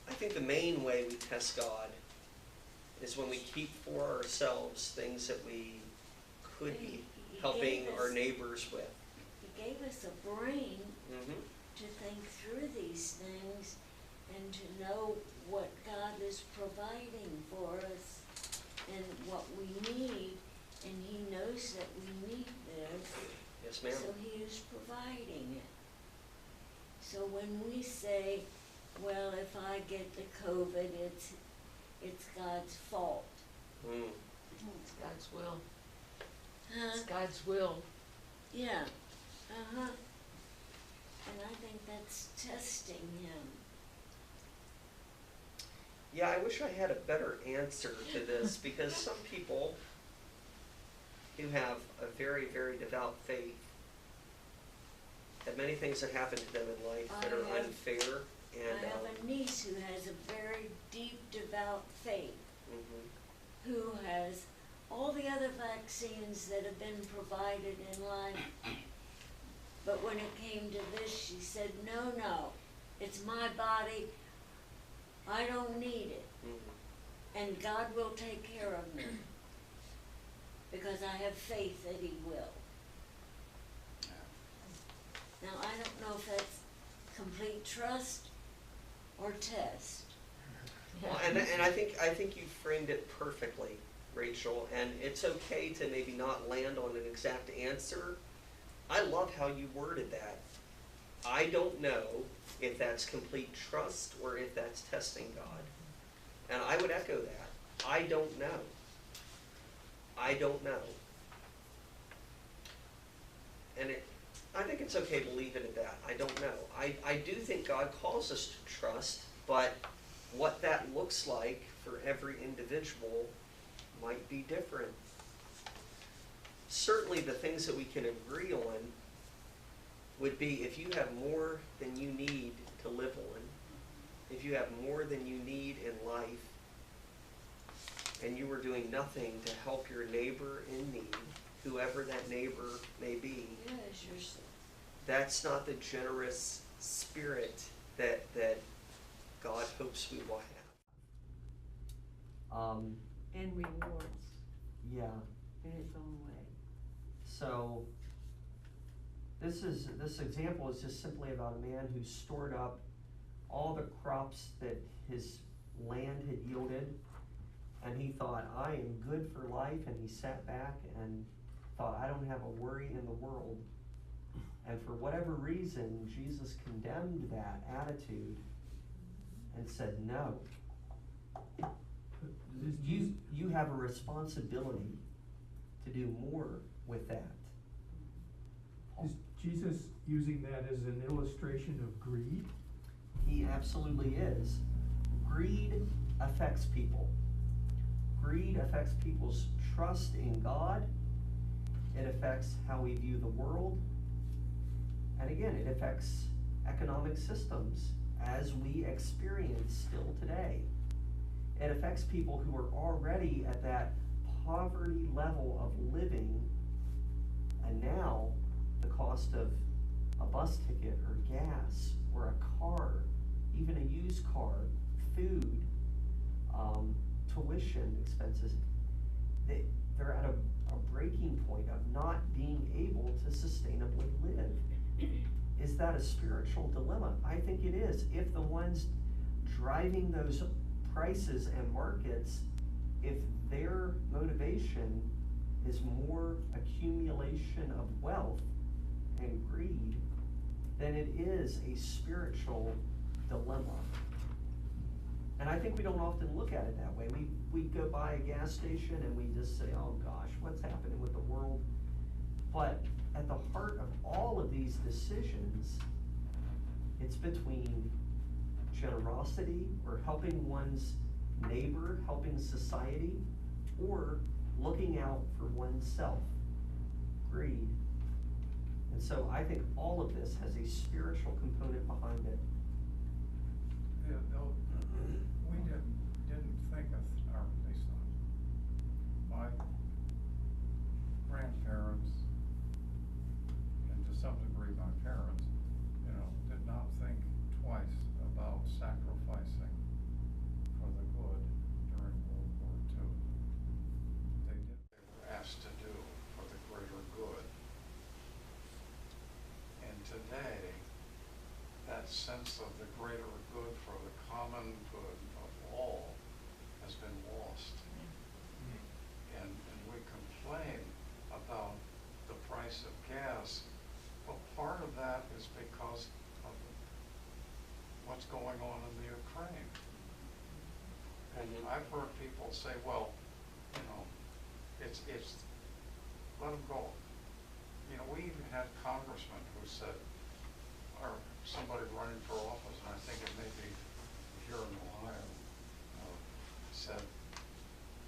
I think the main way we test God is when we keep for ourselves things that we could be helping our neighbors with. He gave us a brain Mm-hmm. to think through these things and to know what God is providing for us and what we need, and He knows that we need this. Yes, ma'am. So He is providing it. So when we say, well, if I get the COVID, it's God's fault. Mm. It's God's will. Huh? It's God's will. Yeah. Uh-huh. And I think that's testing Him. Yeah, I wish I had a better answer to this, because some people who have a very, very devout faith have many things that happen to them in life that are unfair. And I have a niece who has a very deep, devout faith, mhm. who has all the other vaccines that have been provided in life. But when it came to this, she said, no, it's my body. I don't need it. Mhm. And God will take care of me because I have faith that He will. Now, I don't know if that's complete trust or test. Well, and I think you framed it perfectly, Rachel, and it's okay to maybe not land on an exact answer. I love how you worded that. I don't know if that's complete trust or if that's testing God. And I would echo that. I don't know. I don't know. And I think it's okay to leave it at that. I don't know. I do think God calls us to trust, but what that looks like for every individual might be different. Certainly the things that we can agree on would be, if you have more than you need to live on, if you have more than you need in life, and you are doing nothing to help your neighbor in need, whoever that neighbor may be, Yes, that's not the generous spirit that God hopes we will have. And rewards Yeah. in its own way. So this example is just simply about a man who stored up all the crops that his land had yielded, and he thought, I am good for life, and he sat back and thought, I don't have a worry in the world. And for whatever reason, Jesus condemned that attitude and said, no, You have a responsibility to do more with that. Is Jesus using that as an illustration of greed? He absolutely is. Greed affects people. Greed affects people's trust in God. It affects how we view the world. And again, it affects economic systems as we experience still today. It affects people who are already at that poverty level of living, and now the cost of a bus ticket or gas or a car, even a used car, food, tuition expenses, they're at a breaking point of not being able to sustainably live. Is that a spiritual dilemma? I think it is. If the ones driving those prices and markets, if their motivation is more accumulation of wealth and greed, then it is a spiritual dilemma. And I think we don't often look at it that way. We go by a gas station and we just say, oh gosh, what's happening with the world? But at the heart of all of these decisions, it's between generosity or helping one's neighbor, helping society, or looking out for oneself, greed. And so I think all of this has a spiritual component behind it. Yeah, no, we didn't think of, or at least not. My grandparents, and to some degree my parents, did not think twice about sacrificing for the good during World War II. They were asked to do for the greater good. And today, that sense of the greater good for the common good of all has been lost. And we complain about the price of gas, but part of that is because of what's going on in the Ukraine. And I've heard people say, well, it's let them go. We even had congressmen who said, or somebody running for office, and I think it may be here in Ohio, said,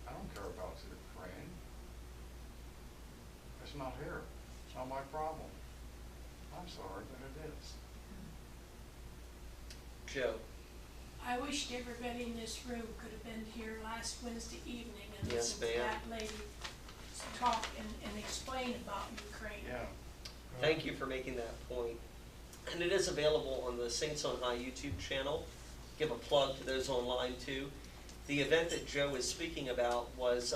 I don't care about the Ukraine. It's not here. It's not my problem. I'm sorry, but it is. Joe. I wished everybody in this room could have been here last Wednesday evening and Yes, listened to ma'am. that lady talk and explain about Ukraine. Yeah. Thank you for making that point. And it is available on the Saints on High YouTube channel. Give a plug to those online too. The event that Joe was speaking about was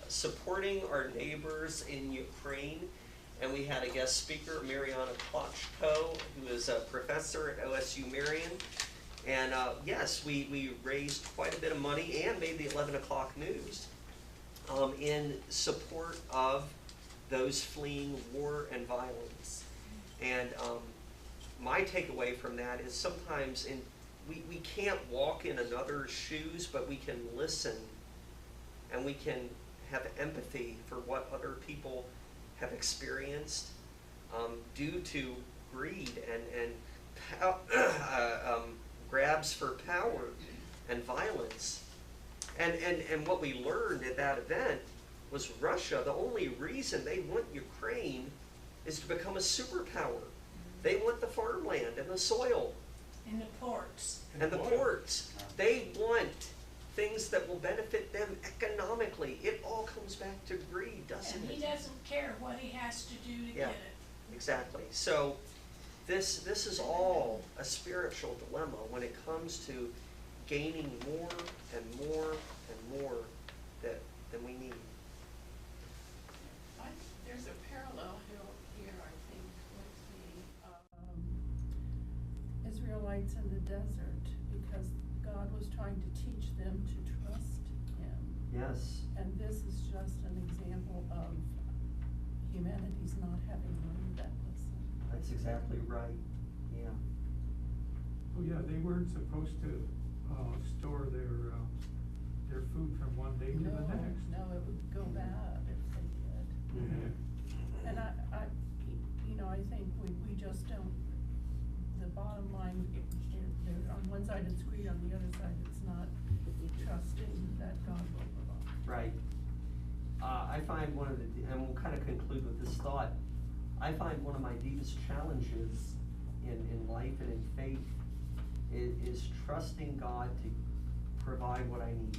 supporting our neighbors in Ukraine. And we had a guest speaker, Mariana Klochko, who is a professor at OSU Marion. And yes, we raised quite a bit of money and made the 11 o'clock news in support of those fleeing war and violence. And my takeaway from that is sometimes we can't walk in another's shoes, but we can listen and we can have empathy for what other people have experienced due to greed and grabs for power and violence. And what we learned at that event was Russia, the only reason they want Ukraine is to become a superpower. They want the farmland and the soil. In the ports. And the ports. They want things that will benefit them economically. It all comes back to greed, doesn't And it? he doesn't care what he has to do to Yeah. get it. Exactly. So this is all a spiritual dilemma when it comes to gaining more and more and more than we need. There's a parallel here, I think, with the Israelites in the desert, because God was trying to teach them to trust Him. Yes. And this is just an example of humanity's not having learned that lesson. That's exactly right. Yeah. Oh yeah, they weren't supposed to store their their food from one day to the next. No, it would go bad if they did. Yeah. And I, you know, I think we just don't, the bottom line, they're on one side it's greed, on the other side it's not trusting that God will provide. Right. I find one of the, and we'll kind of conclude with this thought, I find one of my deepest challenges in life and in faith is trusting God to provide what I need.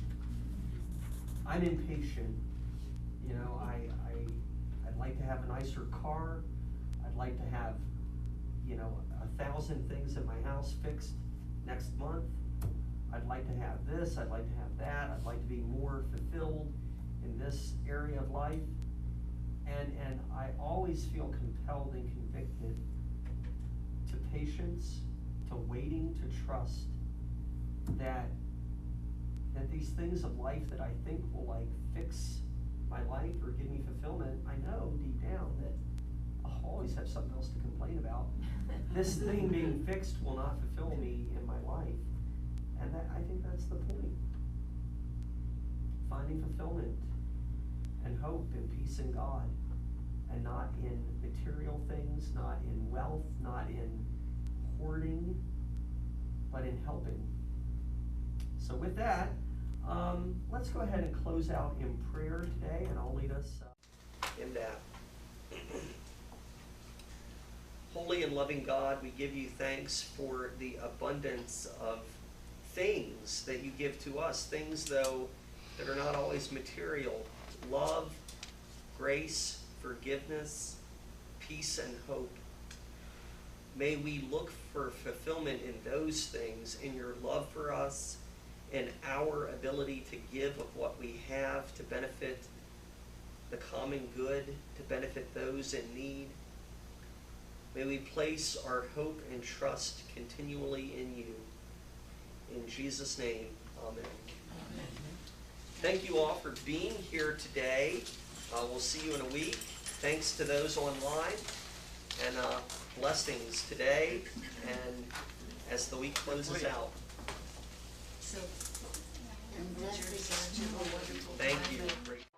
I'm impatient. You know, I'd like to have a nicer car. I'd like to have, you know, 1,000 things in my house fixed next month. I'd like to have this, I'd like to have that, I'd like to be more fulfilled in this area of life. And I always feel compelled and convicted to patience, to waiting, to trust that these things of life that I think will like fix my life or give me fulfillment, I know deep down that I'll always have something else to complain about. This thing being fixed will not fulfill me in my life. And that, I think that's the point. Finding fulfillment and hope and peace in God, and not in material things, not in wealth, not in hoarding, but in helping. So with that, let's go ahead and close out in prayer today, and I'll lead us in that. Holy and loving God, we give you thanks for the abundance of things that you give to us, things though that are not always material. Love, grace, forgiveness, peace, and hope. May we look for fulfillment in those things, in your love for us, in our ability to give of what we have to benefit the common good, to benefit those in need. May we place our hope and trust continually in you. In Jesus' name, amen. Amen. Thank you all for being here today. We'll see you in a week. Thanks to those online, and blessings today and as the week closes out. So, and blessings on you, a wonderful Thank time. you. Great.